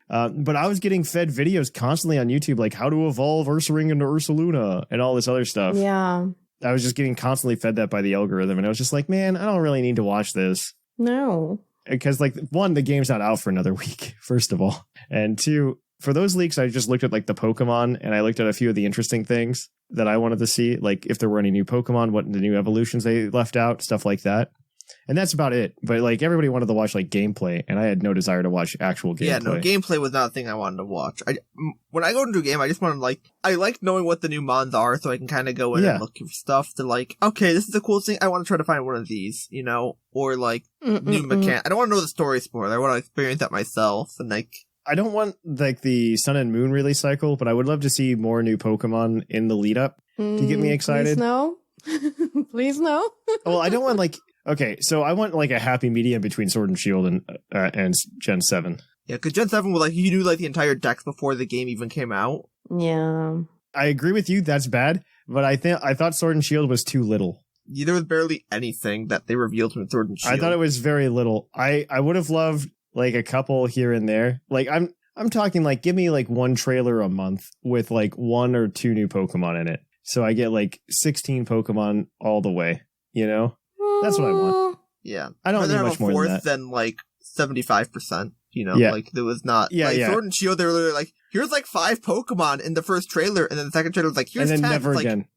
But I was getting fed videos constantly on YouTube, like how to evolve Ursaring into Ursaluna and all this other stuff. Yeah. I was just getting constantly fed that by the algorithm, and I was just like, man, I don't really need to watch this. No. Because, like, one, the game's not out for another week, first of all. And two, for those leaks, I just looked at, like, the Pokemon, and I looked at a few of the interesting things that I wanted to see, like if there were any new Pokemon, what the new evolutions they left out, stuff like that. And that's about it. But like everybody wanted to watch like gameplay, and I had no desire to watch actual gameplay. Yeah, no, gameplay was not a thing I wanted to watch. When I go into a game, I just want to I like knowing what the new mons are, so I can kind of go in and look for stuff to like, okay, this is the coolest thing. I want to try to find one of these, you know, or like new mechanic. I don't want to know the story spoiler. I want to experience that myself, and like. I don't want like the Sun and Moon release cycle, but I would love to see more new Pokemon in the lead up to get me excited. Please no. Please no. Well, I don't want like. Okay, so I want like a happy medium between Sword and Shield and Gen 7. Yeah, because Gen 7 was like, you knew like the entire decks before the game even came out. Yeah. I agree with you, that's bad, but I thought Sword and Shield was too little. Yeah, there was barely anything that they revealed from Sword and Shield. I thought it was very little. I would have loved like a couple here and there. Like I'm talking like give me like one trailer a month with like 1 or 2 new Pokemon in it. So I get like 16 Pokemon all the way, you know? That's what I want. Yeah. I don't need much more than that. Than like 75%, you know? Yeah. Like there was not Sword and Shield, they were literally like, here's like 5 Pokemon in the first trailer, and then the second trailer was like, here's 10. And then never again.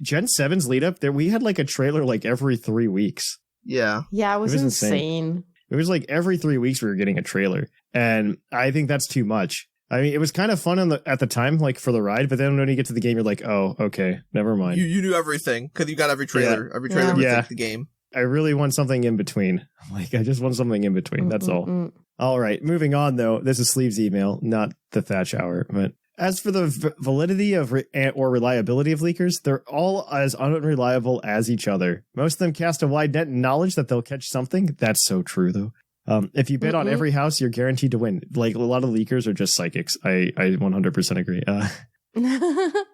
Gen 7's lead up there, we had like a trailer like every 3 weeks. Yeah. Yeah, it was insane. It was like every 3 weeks we were getting a trailer, and I think that's too much. I mean, it was kind of fun at the time, like for the ride, but then when you get to the game, you're like, oh, okay, never mind. You knew everything because you got every trailer. Every trailer was like the game. I really want something in between. Like, I just want something in between. That's all. All right, moving on though. This is Sleeve's email, not the Thatch Hour. But as for the validity of or reliability of leakers, they're all as unreliable as each other. Most of them cast a wide net in knowledge that they'll catch something. That's so true, though. If you bet on every house, you're guaranteed to win. Like, a lot of leakers are just psychics. I 100% agree.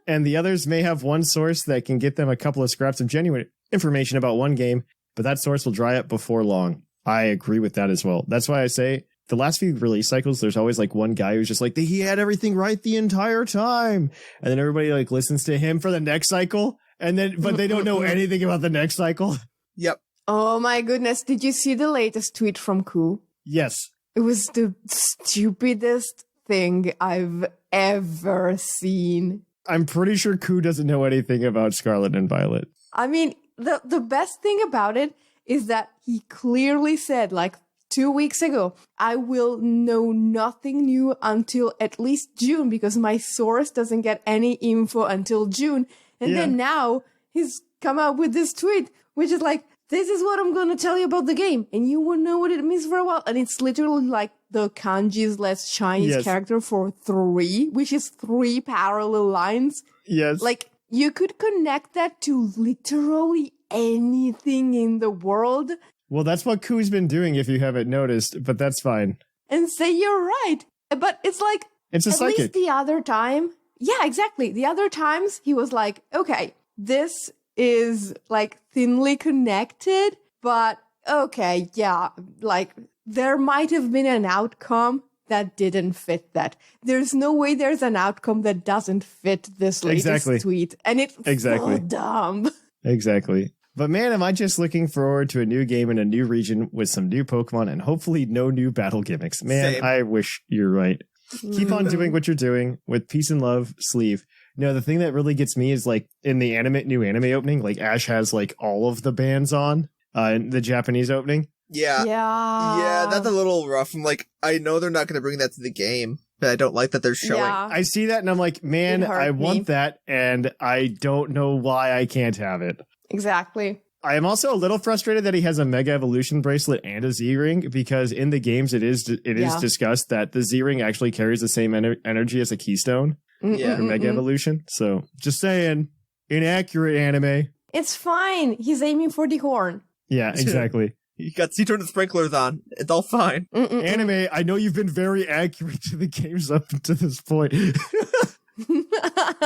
And the others may have one source that can get them a couple of scraps of genuine information about one game, but that source will dry up before long. I agree with that as well. That's why I say the last few release cycles, there's always like one guy who's just like, he had everything right the entire time. And then everybody like listens to him for the next cycle. And then, but they don't know anything about the next cycle. Yep. Oh my goodness. Did you see the latest tweet from Koo? Yes. It was the stupidest thing I've ever seen. I'm pretty sure Koo doesn't know anything about Scarlet and Violet. I mean, the best thing about it is that he clearly said, like 2 weeks ago, I will know nothing new until at least June because my source doesn't get any info until June. And then now he's come out with this tweet, which is like, this is what I'm going to tell you about the game, and you won't know what it means for a while. And it's literally like the kanji's less Chinese character for 3, which is 3 parallel lines. Yes. Like, you could connect that to literally anything in the world. Well, that's what Ku's been doing, if you haven't noticed, but that's fine. And say you're right. But it's like, it's a at psychic. least the other time. Yeah, exactly. The other times he was like, okay, this is like thinly connected, but okay, yeah, like there might have been an outcome that didn't fit that. There's no way there's an outcome that doesn't fit this latest tweet. And it's so dumb. Exactly. But man, am I just looking forward to a new game in a new region with some new Pokemon and hopefully no new battle gimmicks. Man, Same. I wish you're right. Keep on doing what you're doing with peace and love, Sleeve. No, the thing that really gets me is like in the new anime opening, like Ash has like all of the bands on in the Japanese opening. Yeah. Yeah, that's a little rough. I'm like, I know they're not going to bring that to the game, but I don't like that they're showing. Yeah. I see that and I'm like, man, I want that and I don't know why I can't have it. Exactly. I am also a little frustrated that he has a Mega Evolution bracelet and a Z-Ring, because in the games it is discussed that the Z-Ring actually carries the same energy as a Keystone for Mega Evolution. So just saying, inaccurate anime. It's fine. He's aiming for the horn. Yeah, exactly. You got C-Turn and sprinklers on. It's all fine. Anime, I know you've been very accurate to the games up to this point.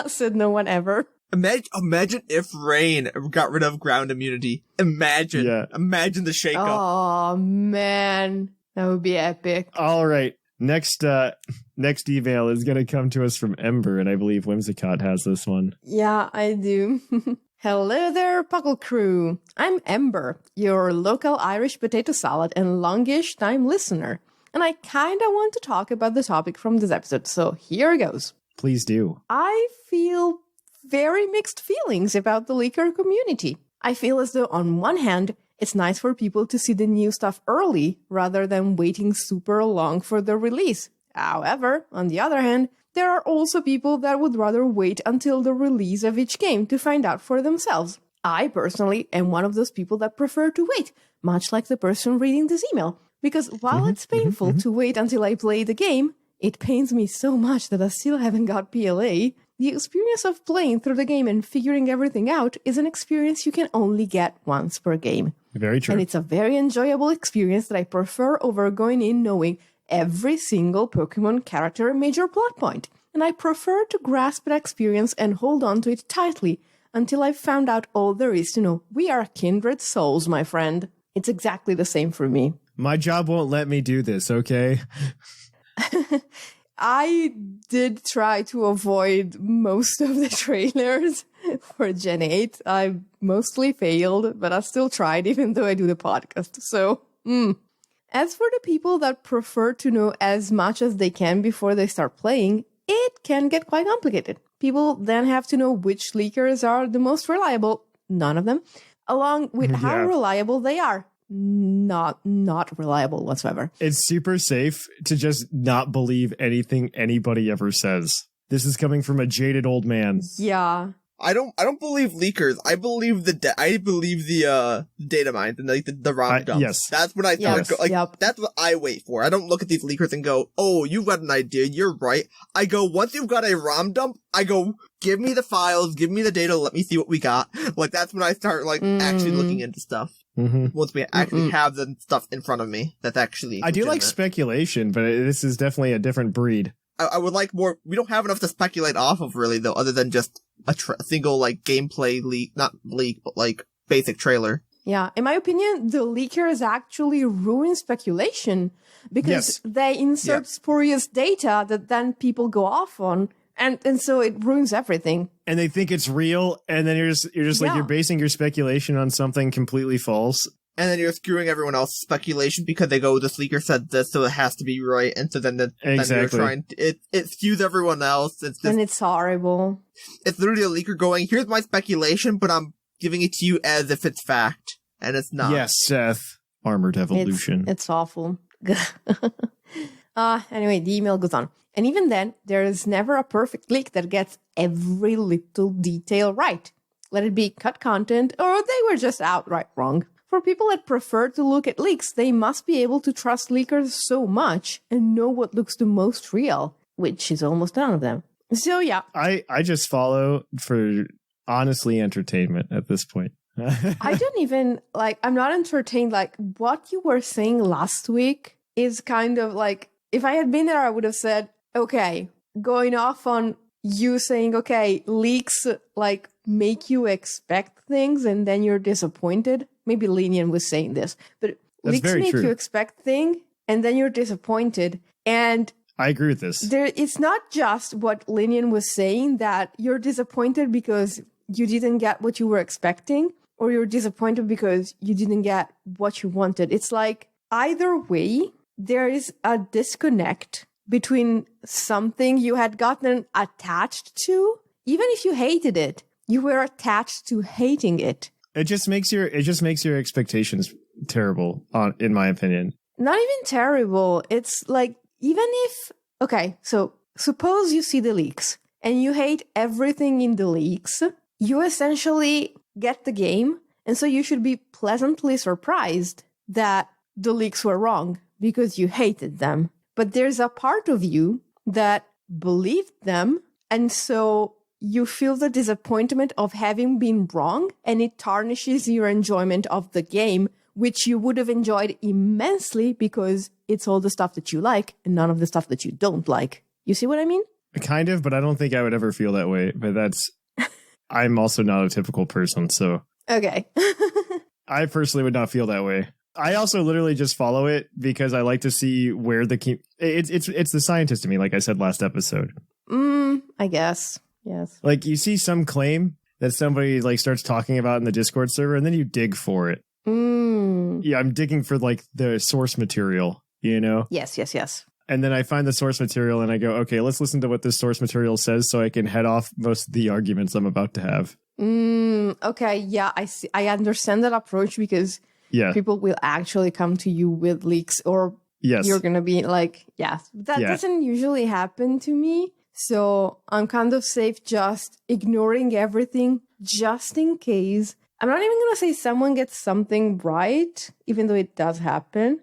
Said no one ever. Imagine if Rain got rid of ground immunity. Imagine the shakeup. Oh man, that would be epic. All right, next email is going to come to us from Ember, and I believe Whimsicott has this one. Yeah, I do. Hello there, PUCL crew. I'm Ember, your local Irish potato salad and longish time listener, and I kinda want to talk about the topic from this episode. So here goes. Please do. I feel very mixed feelings about the leaker community. I feel as though on one hand, it's nice for people to see the new stuff early rather than waiting super long for the release. However, on the other hand, there are also people that would rather wait until the release of each game to find out for themselves. I personally am one of those people that prefer to wait, much like the person reading this email, because while it's painful to wait until I play the game, it pains me so much that I still haven't got PLA. The experience of playing through the game and figuring everything out is an experience you can only get once per game. Very true. And it's a very enjoyable experience that I prefer over going in knowing every single Pokemon character and major plot point. And I prefer to grasp that experience and hold on to it tightly until I've found out all there is to know. We are kindred souls, my friend. It's exactly the same for me. My job won't let me do this, okay? I did try to avoid most of the trailers for Gen 8. I mostly failed, but I still tried, even though I do the podcast. So, As for the people that prefer to know as much as they can before they start playing, it can get quite complicated. People then have to know which leakers are the most reliable, none of them, along with how reliable they are. Not reliable whatsoever. It's super safe to just not believe anything anybody ever says. This is coming from a jaded old man. Yeah. I don't believe leakers. I believe the data mines and the ROM dumps. Yes. That's what I thought. That's what I wait for. I don't look at these leakers and go, "Oh, you've got an idea. You're right." I go, once you've got a ROM dump, I go, "Give me the files, give me the data, let me see what we got." Like that's when I start actually looking into stuff. Once we actually have the stuff in front of me, that's actually I do like speculation, but this is definitely a different breed. I would like more. We don't have enough to speculate off of, really, though, other than just a single gameplay leak, not leak, but basic trailer. Yeah, in my opinion, the leakers actually ruin speculation because they insert spurious data that then people go off on, and so it ruins everything. And they think it's real, and then you're just you're basing your speculation on something completely false. And then you're screwing everyone else's speculation because they go, "This leaker said this, so it has to be right." And so then you're trying it skews everyone else. And it's horrible. It's literally a leaker going, "Here's my speculation, but I'm giving it to you as if it's fact." And it's not. Yes, Seth. Armored Evolution. It's awful. Anyway, the email goes on. And even then, there is never a perfect leak that gets every little detail right. let it be cut content, or they were just outright wrong. For people that prefer to look at leaks, they must be able to trust leakers so much and know what looks the most real, which is almost none of them. So yeah. I just follow for honestly entertainment at this point. I don't even, I'm not entertained. What you were saying last week is kind of if I had been there, I would have said, okay, going off on you saying, okay, leaks make you expect things and then you're disappointed. Maybe Linian was saying this, but That's leaks make true. you expect things and then you're disappointed. And I agree with this. It's not just what Linian was saying, that you're disappointed because you didn't get what you were expecting, or you're disappointed because you didn't get what you wanted. It's either way, there is a disconnect between something you had gotten attached to. Even if you hated it, you were attached to hating it. It just makes your expectations terrible, in my opinion. Not even terrible. It's even if, okay, so suppose you see the leaks and you hate everything in the leaks, you essentially get the game. And so you should be pleasantly surprised that the leaks were wrong because you hated them. But there's a part of you that believed them. And so you feel the disappointment of having been wrong, and it tarnishes your enjoyment of the game, which you would have enjoyed immensely because it's all the stuff that you like and none of the stuff that you don't like. You see what I mean? Kind of, but I don't think I would ever feel that way. But I'm also not a typical person, so. Okay. I personally would not feel that way. I also literally just follow it because I like to see where it's the scientist in me, like I said last episode. I guess. Yes. You see some claim that somebody starts talking about in the Discord server, and then you dig for it. Yeah, I'm digging for the source material, you know? Yes. And then I find the source material and I go, okay, let's listen to what this source material says so I can head off most of the arguments I'm about to have. Okay, yeah, I see. I understand that approach because people will actually come to you with leaks, or you're going to be that doesn't usually happen to me. So I'm kind of safe just ignoring everything just in case. I'm not even going to say someone gets something right, even though it does happen.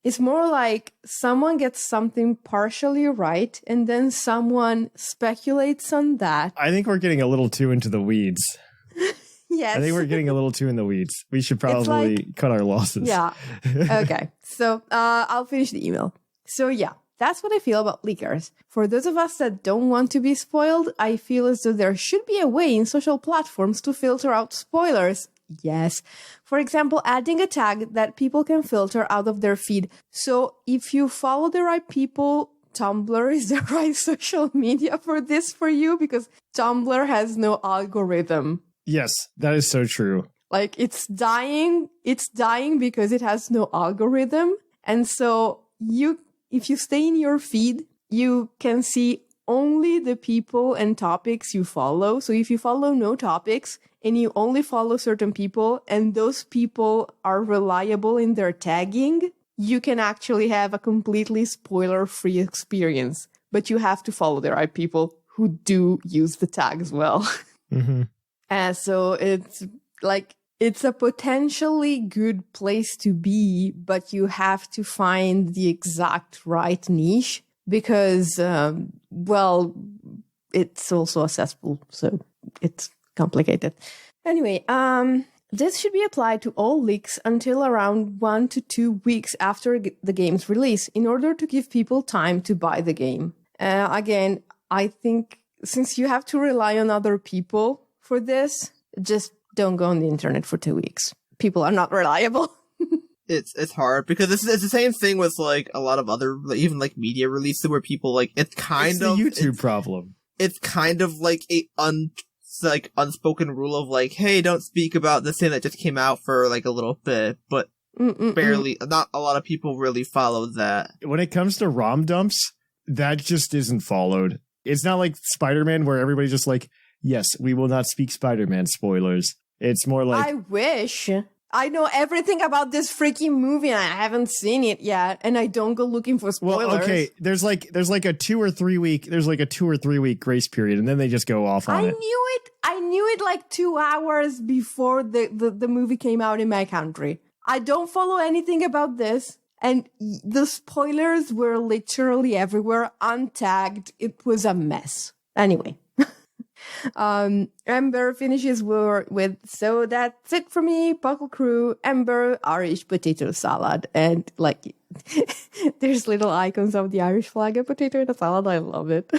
It's more like someone gets something partially right, and then someone speculates on that. I think we're getting a little too into the weeds. Yes. I think we're getting a little too in the weeds. We should probably cut our losses. Yeah. Okay. So I'll finish the email. So yeah, that's what I feel about leakers. For those of us that don't want to be spoiled, I feel as though there should be a way in social platforms to filter out spoilers. Yes. For example, adding a tag that people can filter out of their feed. So if you follow the right people, Tumblr is the right social media for this for you, because Tumblr has no algorithm. Yes, that is so true. It's dying because it has no algorithm. And so if you stay in your feed, you can see only the people and topics you follow. So if you follow no topics and you only follow certain people and those people are reliable in their tagging, you can actually have a completely spoiler-free experience. But you have to follow the right people who do use the tags well. Mm-hmm. So it's a potentially good place to be, but you have to find the exact right niche because, it's also a cesspool, so it's complicated. Anyway, this should be applied to all leaks until around 1 to 2 weeks after the game's release in order to give people time to buy the game. Again, I think since you have to rely on other people for this, just don't go on the internet for 2 weeks. People are not reliable. It's hard because it's the same thing with a lot of other even media releases where people it's kind of the YouTube problem. It's kind of a unspoken rule of hey, don't speak about this thing that just came out for a little bit, but barely. Not a lot of people really follow that. When it comes to ROM dumps, that just isn't followed. It's not like Spider-Man where everybody's just yes, we will not speak Spider-Man spoilers. It's more I wish. I know everything about this freaking movie and I haven't seen it yet, and I don't go looking for spoilers. Well, okay, there's like a 2 or 3 week grace period, and then they just go off on it. I knew it like 2 hours before the movie came out in my country. I don't follow anything about this, and the spoilers were literally everywhere, untagged. It was a mess. Anyway. Ember finishes with, so that's it for me, PUCL Crew, Ember, Irish potato salad, and like there's little icons of the Irish flag and potato in the salad. I love it.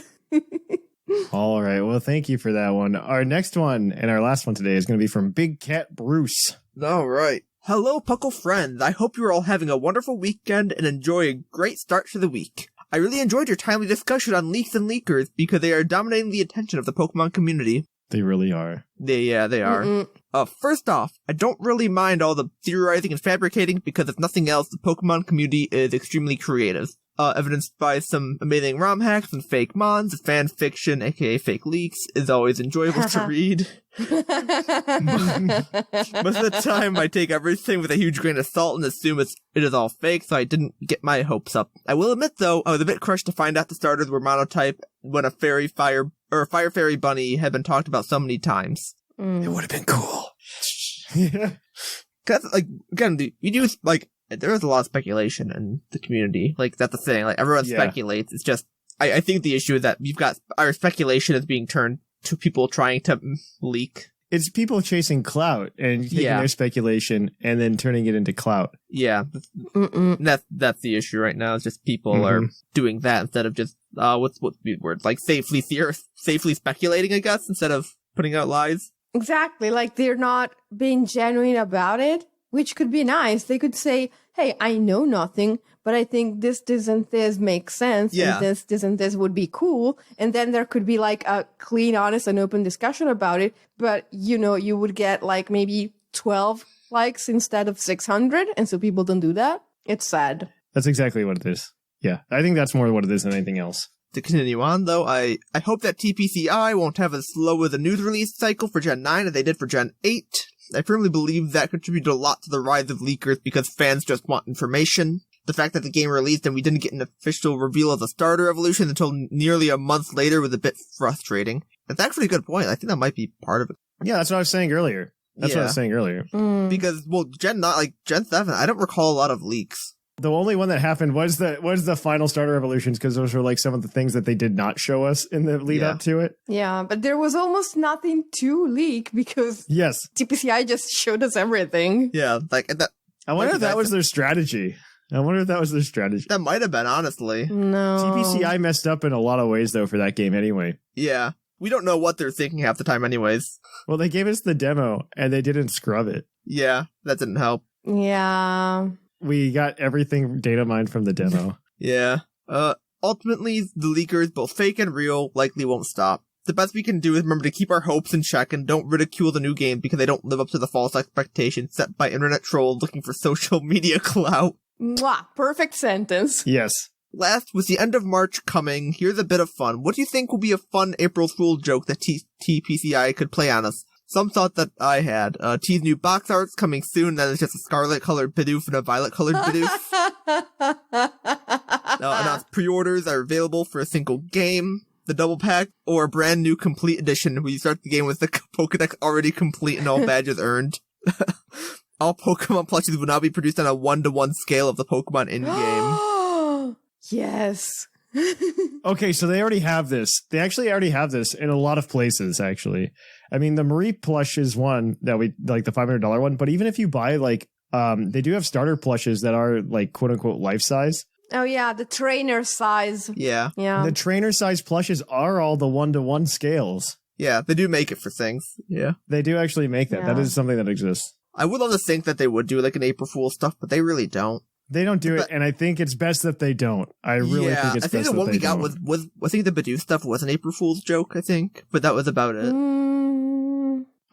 All right, well, thank you for that one. Our next one and our last one today is going to be from Big Cat Bruce. All right. Hello, PUCL friends. I hope you're all having a wonderful weekend and enjoy a great start to the week. I really enjoyed your timely discussion on leaks and leakers because they are dominating the attention of the Pokemon community. They really are. They are. Mm-mm. First off, I don't really mind all the theorizing and fabricating because if nothing else, the Pokemon community is extremely creative. Evidenced by some amazing ROM hacks and fake mons, fan fiction, aka fake leaks, is always enjoyable to read. Most of the time, I take everything with a huge grain of salt and assume it is all fake, so I didn't get my hopes up. I will admit, though, I was a bit crushed to find out the starters were monotype when a fairy fire fairy bunny had been talked about so many times. It would have been cool. Cause, like, again, you do, like, there is a lot of speculation in the community. Like, that's the thing. Like, everyone speculates. It's just, I think the issue is that you've got, our speculation is being turned to people trying to leak. It's people chasing clout and taking their speculation and then turning it into clout. Yeah. That's the issue right now. It's just people are doing that instead of just, what's the word? Like, safely speculating, I guess, instead of putting out lies. Exactly. Like, they're not being genuine about it, which could be nice. They could say, hey, I know nothing, but I think this and this makes sense. Yeah. And this and this would be cool. And then there could be like a clean, honest, and open discussion about it. But, you know, you would get like maybe 12 likes instead of 600. And so people don't do that. It's sad. That's exactly what it is. Yeah. I think that's more what it is than anything else. To continue on, though, I hope that TPCI won't have as slow as a news release cycle for Gen 9 as they did for Gen 8. I firmly believe that contributed a lot to the rise of leakers because fans just want information. The fact that the game released and we didn't get an official reveal of the starter evolution until nearly a month later was a bit frustrating. That's actually a good point. I think that might be part of it. Yeah, that's what I was saying earlier. Because, well, Gen 7, I don't recall a lot of leaks. The only one that happened was the final starter evolutions because those were like some of the things that they did not show us in the lead up to it. Yeah, but there was almost nothing to leak because TPCI just showed us everything. Yeah, like that. I wonder if that was their strategy. That might have been, honestly. No. TPCI messed up in a lot of ways though for that game anyway. Yeah. We don't know what they're thinking half the time anyways. Well, they gave us the demo and they didn't scrub it. Yeah, that didn't help. Yeah. We got everything data mined from the demo. Yeah. Ultimately, the leakers, both fake and real, likely won't stop. The best we can do is remember to keep our hopes in check and don't ridicule the new game because they don't live up to the false expectations set by internet trolls looking for social media clout. Mwah, perfect sentence. Yes. Last, with the end of March coming, here's a bit of fun. What do you think will be a fun April Fool joke that TPCI could play on us? Some thought that I had. T's new box art's coming soon, then it's just a scarlet-colored Bidoof and a violet-colored Bidoof. Announced pre-orders are available for a single game, the double pack, or a brand new complete edition where you start the game with the Pokedex already complete and all badges earned. All Pokemon plushies will now be produced on a 1-to-1 scale of the Pokemon in-game. Yes. Okay, so they already have this. They actually already have this in a lot of places, actually. I mean, the Marie plush is one that we like, the $500 one, but even if you buy like they do have starter plushes that are like quote unquote life size. Oh yeah, the trainer size. Yeah. The trainer size plushes are all the 1-to-1 scales. Yeah, they do make it for things. Yeah. They do actually make that. Yeah. That is something that exists. I would love to think that they would do like an April Fool stuff, but they really don't. They don't do it, and I think it's best that they don't. I really think it's best that they don't. I think the one we got was I think the Bidoof stuff was an April Fool's joke, I think, but that was about it.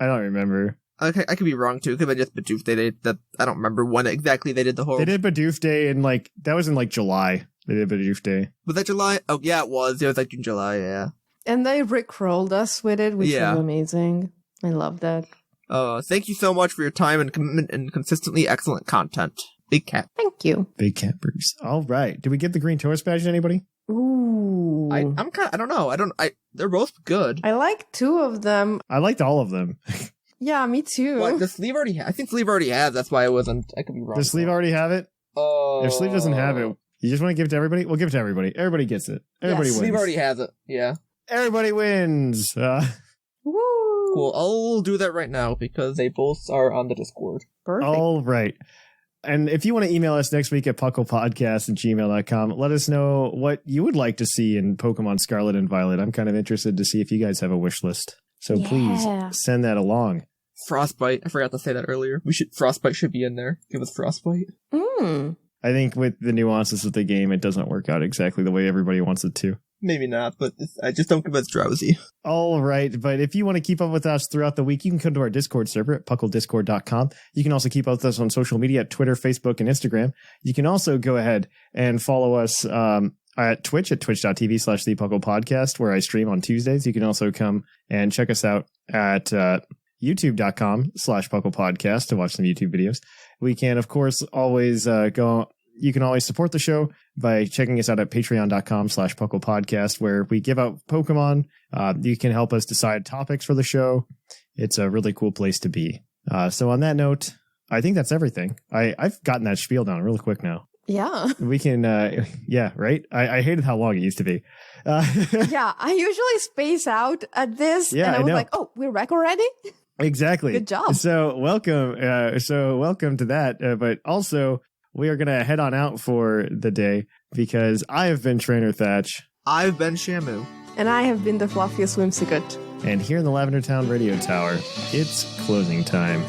I don't remember. Okay, I could be wrong too. It could have been just Bidoof Day. I don't remember when exactly they did the whole. They did Bidoof Day in that was in July. They did Bidoof Day. Was that July? Oh yeah, it was. It was like in July. Yeah. And they rickrolled us with it, which was amazing. I love that. Thank you so much for your time and commitment and consistently excellent content. Big cat. Thank you. Big cat Bruce. All right. Did we get the green tourist badge to anybody? Ooh. I don't know. They're both good. I like 2 of them. I liked all of them. Yeah, me too. What, does Sleeve already I think Sleeve already has, that's why I could be wrong. Does Sleeve already have it? If Sleeve doesn't have it, you just want to give it to everybody? We'll give it to everybody. Everybody gets it. Everybody wins. Sleeve already has it, yeah. Everybody wins. Woo! Cool, I'll do that right now because they both are on the Discord. Perfect. All right. And if you want to email us next week at pucklepodcast@gmail.com, let us know what you would like to see in Pokemon Scarlet and Violet. I'm kind of interested to see if you guys have a wish list. So please send that along. Frostbite. I forgot to say that earlier. Frostbite should be in there. Give us Frostbite. I think with the nuances of the game, it doesn't work out exactly the way everybody wants it to. Maybe not, but I just don't give us Drowsy. All right, but if you want to keep up with us throughout the week, you can come to our Discord server at pucklediscord.com. You can also keep up with us on social media at Twitter, Facebook, and Instagram. You can also go ahead and follow us at Twitch at twitch.tv/thepucklepodcast, where I stream on Tuesdays. You can also come and check us out at youtube.com/pucklepodcast to watch some YouTube videos. We can, of course, always you can always support the show by checking us out at patreon.com/pucklepodcast, where we give out Pokemon. You can help us decide topics for the show. It's a really cool place to be. So on that note, I think that's everything. I've gotten that spiel down really quick now. Yeah. We can, yeah, right? I hated how long it used to be. Yeah, I usually space out at this, yeah, and I was like, oh, we're back already? Exactly. Good job. So welcome to that. But also, we are going to head on out for the day because I have been Trainer Thatch. I've been Shamu. And I have been the fluffiest Whimsicott. And here in the Lavender Town Radio Tower, it's closing time.